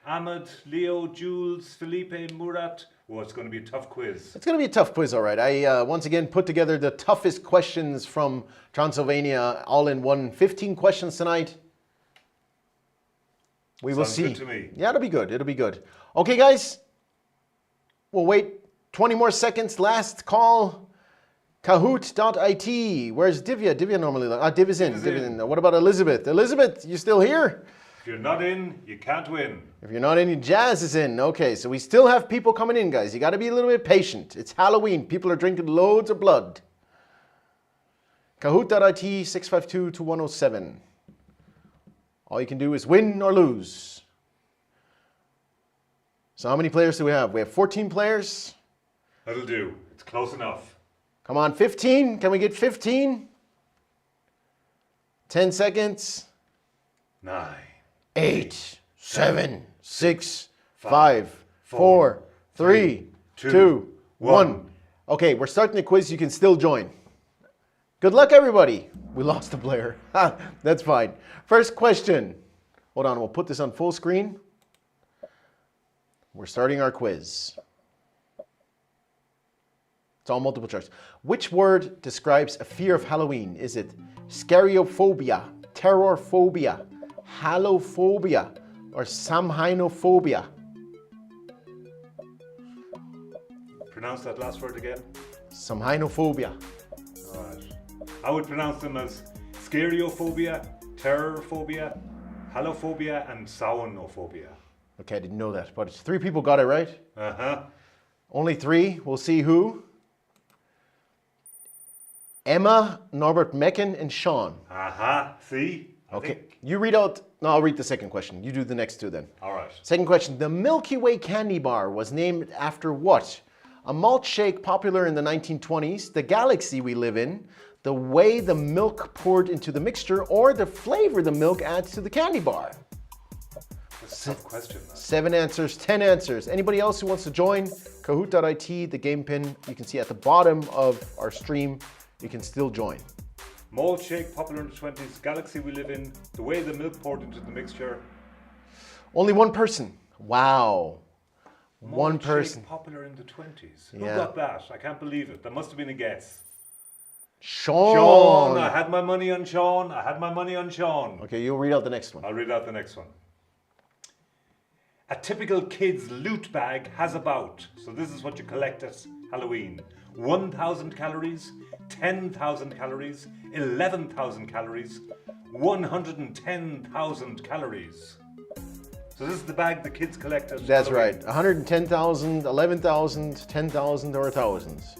Ahmed, Leo, Jules, Felipe, Murat. Oh, it's going to be a tough quiz. It's going to be a tough quiz, all right. I once again put together the toughest questions from Transylvania all in one. 15 questions tonight. We will see. Sounds good to me. Yeah, it'll be good. It'll be good. Okay, guys. We'll wait 20 more seconds. Last call. Kahoot.it. Where's Divya? Divya normally... Div is in. Div is in. What about Elizabeth? Elizabeth, you still here? If you're not in, you can't win. If you're not in, Jazz is in. Okay, so we still have people coming in, guys. You got to be a little bit patient. It's Halloween. People are drinking loads of blood. Kahoot.it 6522107. All you can do is win or lose. So how many players do we have? We have 14 players. That'll do. It's close enough. Come on, 15. Can we get 15? 10 seconds. 9, 8, 7, 6, 5, 4, 3, 2, 1. Okay, we're starting the quiz. You can still join. Good luck, everybody. We lost a player. That's fine. First question. Hold on, we'll put this on full screen. We're starting our quiz. It's all multiple choice. Which word describes a fear of Halloween? Is it scariophobia, terrorphobia, halophobia, or samhainophobia? Pronounce that last word again. Samhainophobia. All right. I would pronounce them as scariophobia, terrorphobia, halophobia, and saunophobia. Okay, I didn't know that, but 3 people got it right. Uh-huh. Only 3. We'll see who. Emma, Norbert Mecken, and Sean. Uh-huh. See? Okay, you read out. No, I'll read the second question. You do the next 2 then. All right. Second question. The Milky Way candy bar was named after what? A malt shake popular in the 1920s, the galaxy we live in, the way the milk poured into the mixture, or the flavor the milk adds to the candy bar? That's a tough question. 7 answers, 10 answers. Anybody else who wants to join? Kahoot.it, the game pin, you can see at the bottom of our stream. You can still join. Malt shake, popular in the 20s, galaxy we live in, the way the milk poured into the mixture. Only one person. Wow. One Malt person. shake, popular in the 20s. Yeah. Who got that? I can't believe it. That must have been a guess. Sean. Sean, I had my money on Sean. I had my money on Sean. Okay, you'll read out the next one. I'll read out the next one. A typical kid's loot bag has about, so this is what you collect at Halloween, 1,000 calories, 10,000 calories, 11,000 calories, 110,000 calories. So this is the bag the kids collect at That's Halloween. right. 110,000, 11,000, 10,000, or 1,000. It's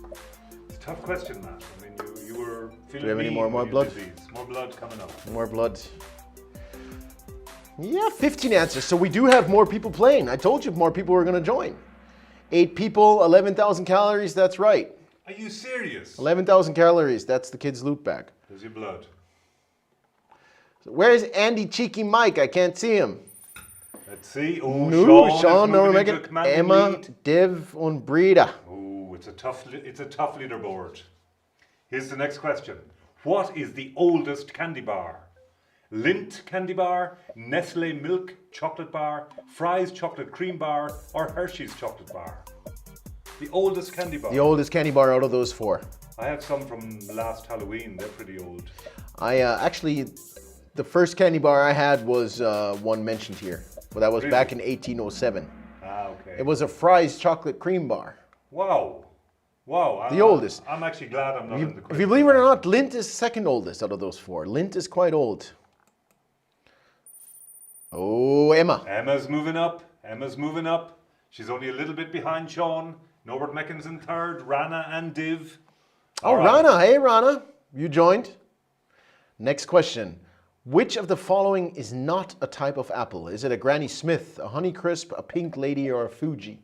a tough question, Matt. I mean, you were feeling Do we have any mean more when you blood? did these. More blood coming up. More blood. Yeah, 15 answers. So we do have more people playing. I told you more people were going to join. 8 people, 11,000 calories. That's right. Are you serious? 11,000 calories. That's the kid's loot bag. There's your blood. So where's Andy Cheeky Mike? I can't see him. Let's see. Oh, No, Sean Sean, is no, moving into a Megan, commanding Emma, lead. Div, and Breda. Oh, it's a tough leaderboard. Here's the next question. What is the oldest candy bar? Lindt candy bar, Nestle milk chocolate bar, Fry's chocolate cream bar, or Hershey's chocolate bar? The oldest candy bar. The oldest candy bar out of those 4. I have some from last Halloween. They're pretty old. I actually, the first candy bar I had was one mentioned here. Well, that was Really? back in 1807. Ah, okay. It was a Fry's chocolate cream bar. Wow. Wow. The oldest. I'm actually glad I'm not in the quiz. If you believe it or not, Lindt is second oldest out of those 4. Lindt is quite old. Oh, Emma. Emma's moving up. Emma's moving up. She's only a little bit behind Sean. Norbert Mecken's in third. Rana and Div. Oh, All right. Rana. Hey, Rana. You joined. Next question. Which of the following is not a type of apple? Is it a Granny Smith, a Honeycrisp, a Pink Lady, or a Fuji?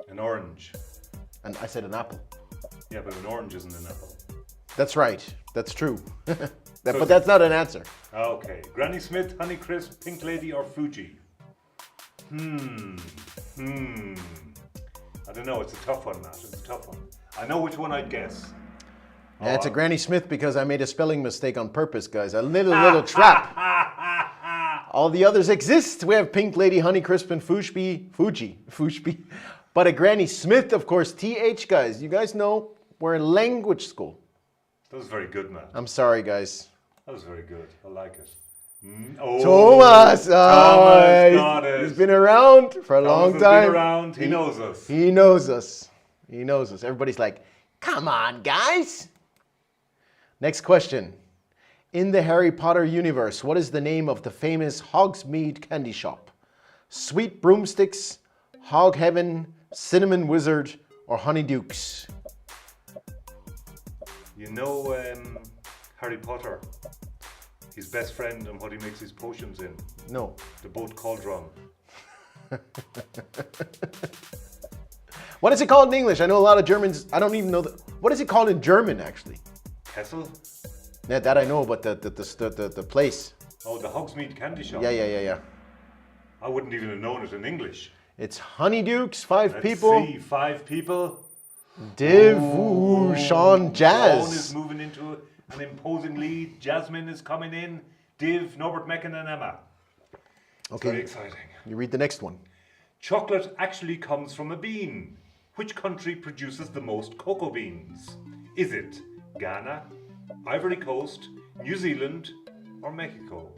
An orange. And I said an apple. Yeah, but an orange isn't an apple. That's right. That's true. But that's not an answer. Okay. Granny Smith, Honeycrisp, Pink Lady, or Fuji? I don't know. It's a tough one, Matt. It's a tough one. I know which one I'd guess. Yeah, it's a Granny Smith because I made a spelling mistake on purpose, guys. A little trap. All the others exist. We have Pink Lady, Honeycrisp, and Fuji. But a Granny Smith, of course, TH, guys. You guys know we're in language school. That was very good, Matt. I'm sorry, guys. That was very good. I like it. Oh, Thomas! Thomas got it. He's been around for a Thomas long has time. been around. He knows us. He knows us. He knows us. Everybody's like, come on, guys. Next question. In the Harry Potter universe, what is the name of the famous Hogsmeade candy shop? Sweet Broomsticks, Hog Heaven, Cinnamon Wizard, or Honeydukes? You know Harry Potter, his best friend and what he makes his potions in? No. The boat cauldron. What is it called in English? I know a lot of Germans, I don't even know. What is it called in German, actually? Kessel? Yeah, that I know, but the place. Oh, the Hogsmeade candy shop. Yeah. I wouldn't even have known it in English. It's Honeydukes, 5 Let's people. see, 5 people. Div, Sean, Jazz. Sean is moving into an imposing lead. Jasmine is coming in. Div, Norbert Mecken, and Emma. It's very exciting. You read the next one. Chocolate actually comes from a bean. Which country produces the most cocoa beans? Is it Ghana, Ivory Coast, New Zealand, or Mexico?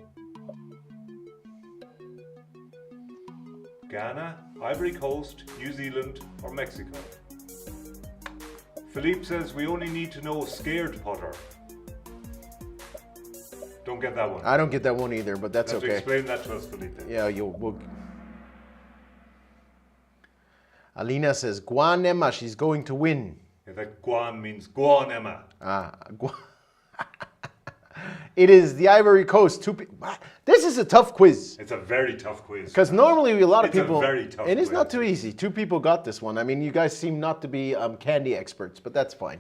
Ghana, Ivory Coast, New Zealand, or Mexico? Philippe says we only need to know scared Potter. Don't get that one. I don't get that one either, but that's You have to okay. explain that to us, Philippe. Yeah, we'll... Alina says, Guan Emma, she's going to win. Yeah, that Guan means go on, Emma. It is the Ivory Coast. This is a tough quiz. It's a very tough quiz. Because normally a lot of It's a people... very tough It is quiz. not too easy. 2 people got this one. I mean, you guys seem not to be candy experts, but that's fine.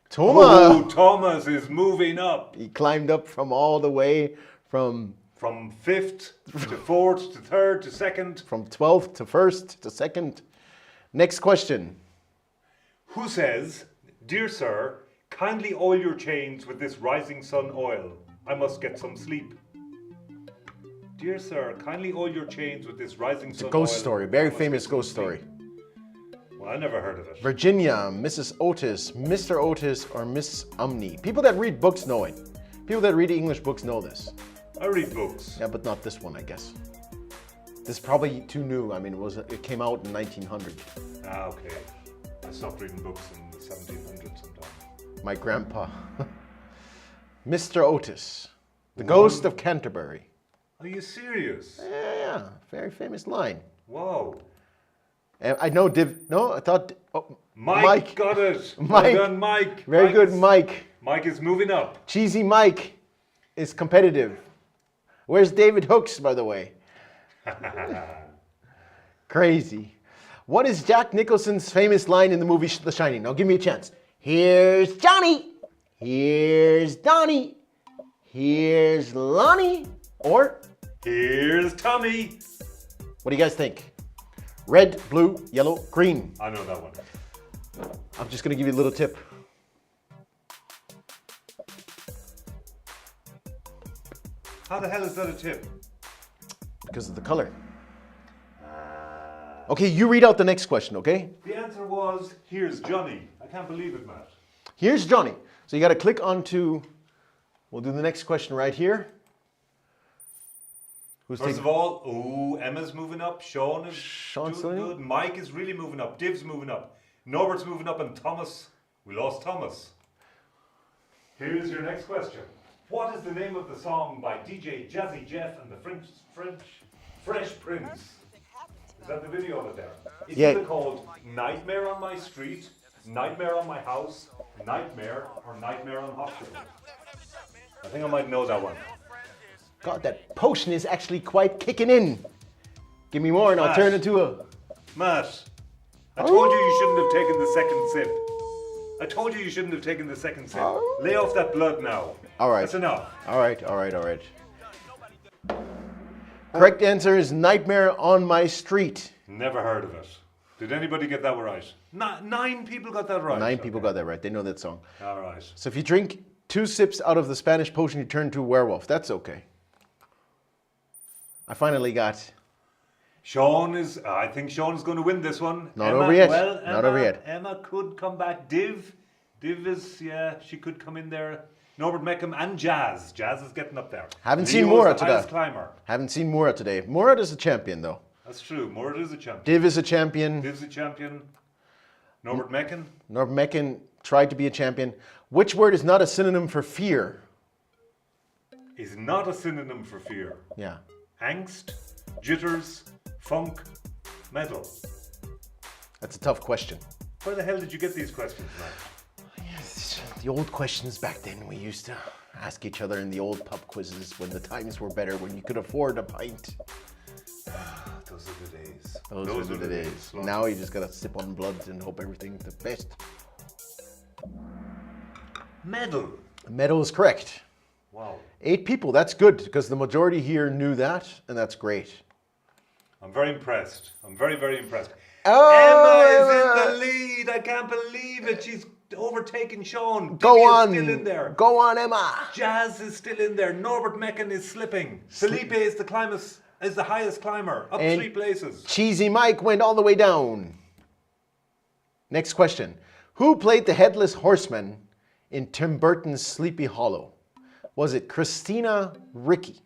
Thomas! Oh, Thomas is moving up. He climbed up from all the way from 5th to 4th to 3rd to 2nd. From 12th to 1st to 2nd. Next question. Who says, "Dear sir, Kindly oil your chains with this rising sun oil. I must get some sleep. Dear sir, kindly oil your chains with this rising sun oil. Ghost story, very I must famous get some ghost story. sleep. Well, I never heard of it. Virginia, Mrs. Otis, Mr. Otis, or Miss Umney. People that read books know it. People that read English books know this. I read books. Yeah, but not this one, I guess. This is probably too new. I mean, it came out in 1900. Ah, okay. I stopped reading books in the 1700s sometime. My grandpa. Mr. Otis, the ghost of Canterbury. Are you serious? Yeah, very famous line. Wow. I know no, I thought, Mike got it. Mike. Well done, Mike. Very Mike good, is- Mike. Mike is moving up. Cheesy Mike is competitive. Where's David Hooks, by the way? Crazy. What is Jack Nicholson's famous line in the movie The Shining? Now give me a chance. Here's Johnny. Here's Donnie. Here's Lonnie. Or, Here's Tommy. what do you guys think? Red, blue, yellow, green. I know that one. I'm just going to give you a little tip. How the hell is that a tip? Because of the color. Okay, you read out the next question, okay? The answer was, here's Johnny. I can't believe it, Matt. Here's Johnny. So you got to click onto, we'll do the next question right here. Who's First taking? of all, Emma's moving up. Sean is Sean's doing still in? good. Mike is really moving up. Div's moving up. Norbert's moving up, and Thomas, we lost Thomas. Here's your next question. What is the name of the song by DJ Jazzy Jeff and the Fresh Prince? Is that the video of it there? It's Yeah. either called Nightmare on My Street, Nightmare on My House, Nightmare, or Nightmare on Hospital. I think I might know that one. God, that potion is actually quite kicking in. Give me more and I'll Matt. turn it into a... Matt, I told you shouldn't have taken the second sip. I told you shouldn't have taken the second sip. Lay off that blood now. All right. That's enough. All right. Correct answer is Nightmare on My Street. Never heard of it. Did anybody get that right? 9 people got that right. 9 people got that right. They know that song. All right. So if you drink 2 sips out of the Spanish potion, you turn into a werewolf. That's okay. I finally got... I think Sean is going to win this one. Not over yet. Well, Not over yet. Emma could come back. Div is, she could come in there. Norbert Meckham and Jazz. Jazz is getting up there. Haven't seen Leo is Moira the today. highest climber. Haven't seen Murat today. Murat is a champion, though. That's true. Murat is a champion. Div is a champion. Div's a champion. Norbert Meckham. Norbert Mecken tried to be a champion. Which word is not a synonym for fear? Is not a synonym for fear. Yeah. Angst, jitters, funk, metal. That's a tough question. Where the hell did you get these questions, man? The old questions back then we used to ask each other in the old pub quizzes when the times were better, when you could afford a pint. Those are the days. Those are the days. Now you just gotta sip on blood and hope everything's the best. Medal. Medal is correct. Wow. 8 people, that's good, because the majority here knew that, and that's great. I'm very impressed. I'm very, very impressed. Oh, Emma is in the lead. I can't believe it. She's overtaken Sean. Go Divya on. is still in there. Go on, Emma. Jazz is still in there. Norbert Mecken is slipping. Felipe is the highest climber, up And 3 places. Cheesy Mike went all the way down. Next question. Who played the Headless Horseman in Tim Burton's Sleepy Hollow? Was it Christina Ricci,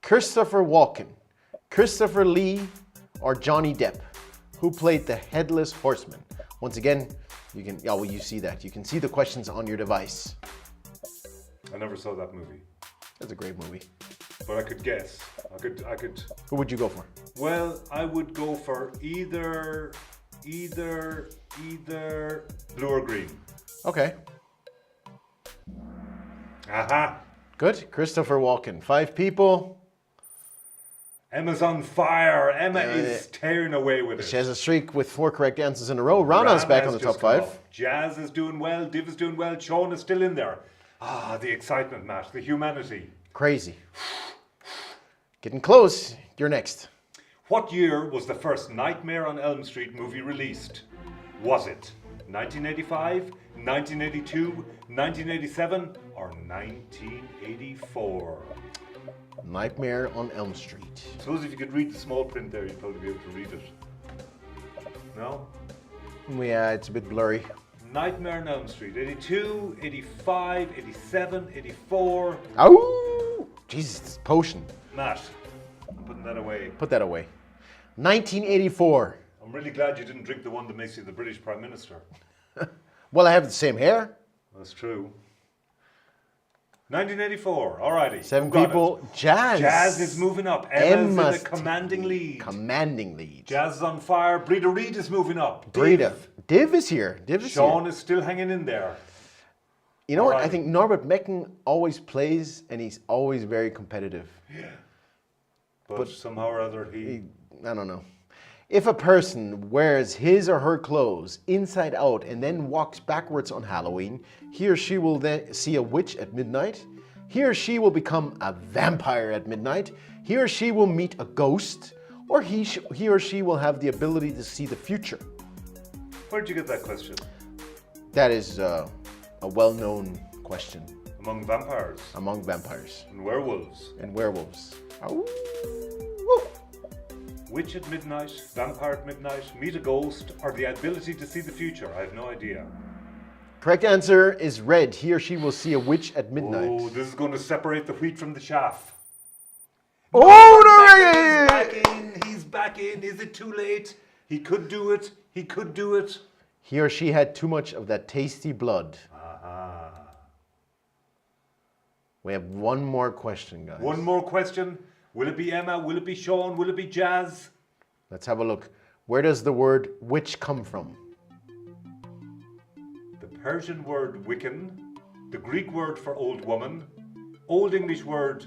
Christopher Walken, Christopher Lee, or Johnny Depp? Who played the Headless Horseman? Once again, you see that. You can see the questions on your device. I never saw that movie, That's a great movie. but I could guess. I could. Who would you go for? Well, I would go for either blue or green. Okay. Aha! Good. Christopher Walken. 5 people. Emma's on fire. Emma is tearing away with it. She has a streak with 4 correct answers in a row. Rana's back on the top just come 5. off. Jazz is doing well. Div is doing well. Sean is still in there. Ah, the excitement, Matt. The humanity. Crazy. Getting close. You're next. What year was the first Nightmare on Elm Street movie released? Was it 1985, 1982, 1987, or 1984? Nightmare on Elm Street. Suppose if you could read the small print there, you'd probably be able to read it. No? Yeah, it's a bit blurry. Nightmare on Elm Street. 82, 85, 87, 84. Oh, Jesus, it's potion. Matt, I'm putting that away. Put that away. 1984. I'm really glad you didn't drink the one that makes you the British Prime Minister. Well, I have the same hair. That's true. 1984. Alrighty. 7 Got people. it. Jazz. Jazz is moving up. Emma's in a Emma's commanding lead. Commanding lead. Jazz is on fire. Breda Reed is moving up. Breda. Div is here. Div is Sean here. is still hanging in there. You know what? I Alright. think Norbert Mecken always plays and he's always very competitive. But somehow or other I don't know. If a person wears his or her clothes inside out and then walks backwards on Halloween, he or she will then see a witch at midnight. He or she will become a vampire at midnight. He or she will meet a ghost. Or he or she will have the ability to see the future. Where'd you get that question? That is a well-known question Among vampires among vampires and werewolves. and werewolves. Ow. Witch at midnight, vampire at midnight, meet a ghost, or the ability to see the future? I have no idea. Correct answer is red. He or she will see a witch at midnight. Oh, this is going to separate the wheat from the chaff. Oh, He's back in. He's back in. Is it too late? He could do it. He could do it. He or she had too much of that tasty blood. We have one more question, guys. One more question. Will it be Emma? Will it be Sean? Will it be Jazz? Let's have a look. Where does the word witch come from? The Persian word Wiccan, the Greek word for old woman, Old English word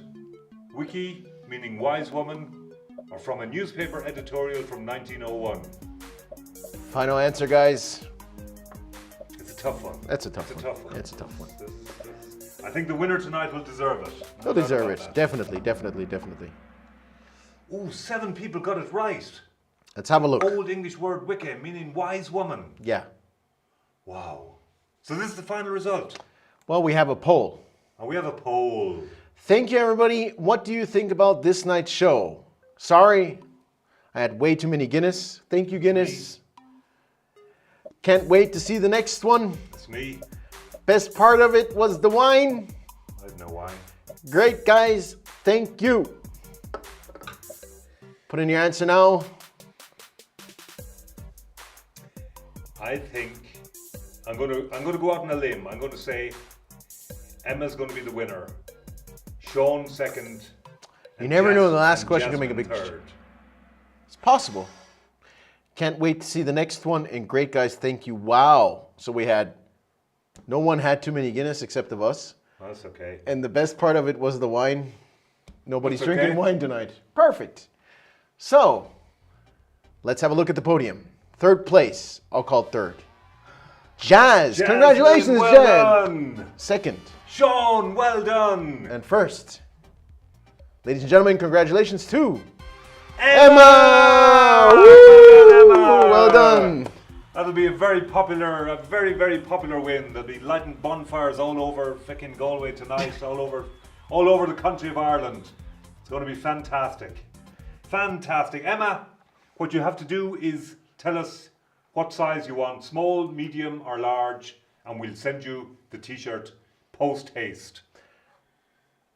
wiki, meaning wise woman, or from a newspaper editorial from 1901. Final answer, guys. It's a tough one. That's a tough It's one. a tough one. It's a tough one. I think the winner tonight will deserve it. They'll No doubt deserve about it. that. Definitely, definitely, definitely. Ooh, 7 people got it right. Let's have a look. Old English word wicca, meaning wise woman. Yeah. Wow. So this is the final result. Well, we have a poll. And we have a poll. Thank you, everybody. What do you think about this night's show? Sorry, I had way too many Guinness. Thank you, Guinness. Can't wait to see the next one. It's me. Best part of it was the wine. I have no wine. Great, guys. Thank you. Put in your answer now. I think I'm going to go out on a limb. I'm going to say Emma's going to be the winner. Sean second. You never know, the last and question can make a Jasmine big third. It's possible. Can't wait to see the next one. And great, guys. Thank you. Wow. So we had, no one had too many Guinness except of us. That's okay. And the best part of it was the wine. Nobody's That's drinking okay. wine tonight. Perfect. So, let's have a look at the podium. Third place. I'll call third. Jazz. Jasmine, Congratulations, well Jazz. done. Second. Sean, well done. And first. Ladies and gentlemen, congratulations to Emma. Woo! Emma. Well done. That'll be a very, very popular win. There'll be lighting bonfires all over frickin' Galway tonight, all over the country of Ireland. It's going to be fantastic. Fantastic. Emma, what you have to do is tell us what size you want, small, medium or large, and we'll send you the t-shirt post haste.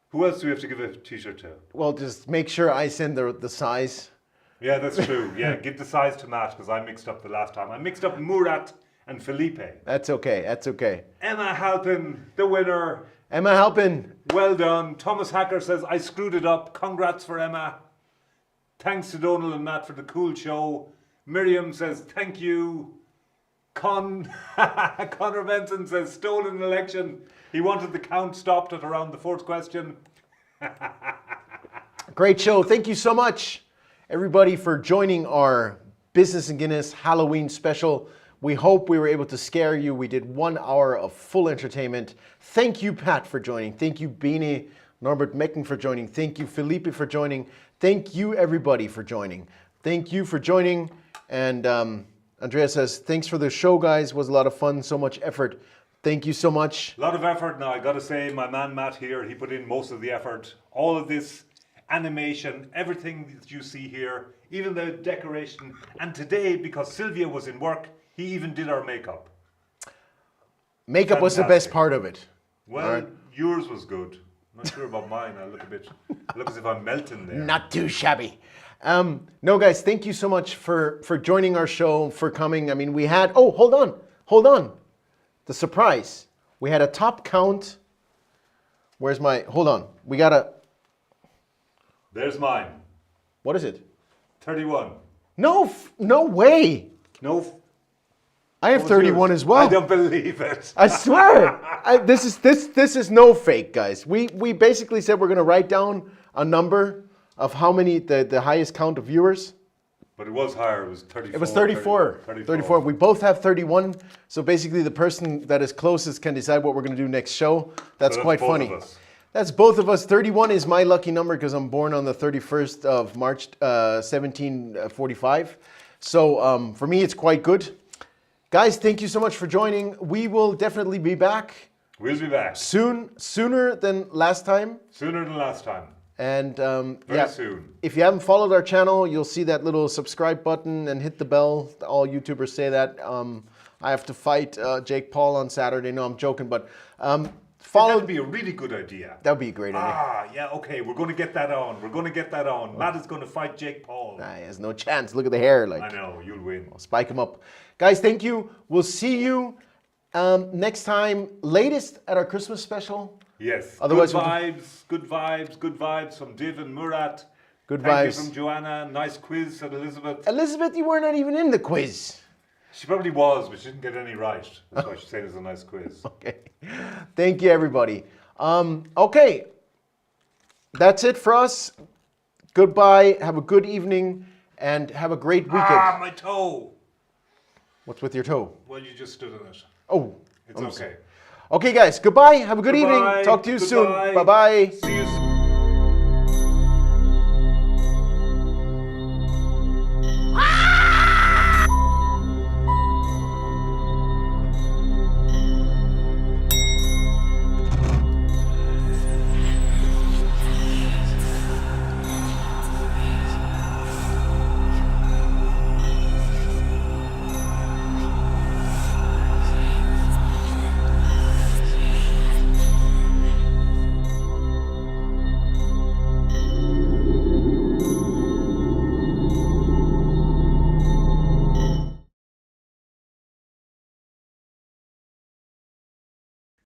Who else do we have to give a t-shirt to? Well, just make sure I send the size. Yeah, that's true. Yeah, give the size to Matt because I mixed up the last time. I mixed up Murat and Felipe. That's okay. That's okay. Emma Halpin, the winner. Emma Halpin. Well done. Thomas Hacker says, I screwed it up. Congrats for Emma. Thanks to Donal and Matt for the cool show. Miriam says, thank you. Connor Benson says, stolen election. He wanted the count stopped at around the 4th question. Great show. Thank you so much, everybody, for joining our Business and Guinness Halloween special. We hope we were able to scare you. We did 1 hour of full entertainment. Thank you, Pat, for joining. Thank you, Beanie, Norbert Mecken, for joining. Thank you, Felipe, for joining. Thank you, everybody, for joining. Thank you for joining. And Andrea says, thanks for the show, guys. Was a lot of fun. So much effort. Thank you so much. A lot of effort. Now, I got to say, my man Matt here, he put in most of the effort. All of this animation, everything that you see here, even the decoration. And today, because Sylvia was in work, he even did our makeup. Makeup was the best Fantastic. part of it. Well, yours was good. Not sure about mine. I look as if I'm melting there. Not too shabby. No, guys, thank you so much for joining our show, for coming. I mean, we had, oh, hold on. The surprise. We had a top count. Where's my, hold on. We got a, There's mine. what is it? 31. No way. No. I have What was 31 yours? as well. I don't believe it. I swear. This is no fake, guys. We basically said we're going to write down a number of how many, the highest count of viewers. But it was higher. It was 34. It was 34. 34. We both have 31. So basically the person that is closest can decide what we're going to do next show. That's So quite both funny. of us. That's both of us. 31 is my lucky number because I'm born on the 31st of March, 1745. So for me, it's quite good. Guys, thank you so much for joining. We will definitely be back We'll be back sooner than last time. sooner than last time. And Very soon. if you haven't followed our channel, you'll see that little subscribe button and hit the bell. All YouTubers say that. I have to fight Jake Paul on Saturday. No, I'm joking, but That follow. would be a really good idea. That would be a great idea. Ah, yeah, okay. We're going to get that on. Matt is going to fight Jake Paul. Nah, he has no chance. Look at the hair. I know, you'll win. Spike him up. Guys, thank you. We'll see you next time, latest at our Christmas special. Yes. Otherwise, good vibes from Div and Murat. Good Thank vibes. you from Joanna. Nice quiz, said Elizabeth. Elizabeth, you were not even in the quiz. She probably was, but she didn't get any right. That's why she's saying it's a nice quiz. Okay. Thank you, everybody. Okay. That's it for us. Goodbye. Have a good evening and have a great weekend. Ah, my toe. What's with your toe? Well, you just stood on it. Oh. It's okay. Okay, guys. Goodbye. Have a good Goodbye. evening. Talk to you soon. Goodbye. Bye-bye. See you soon.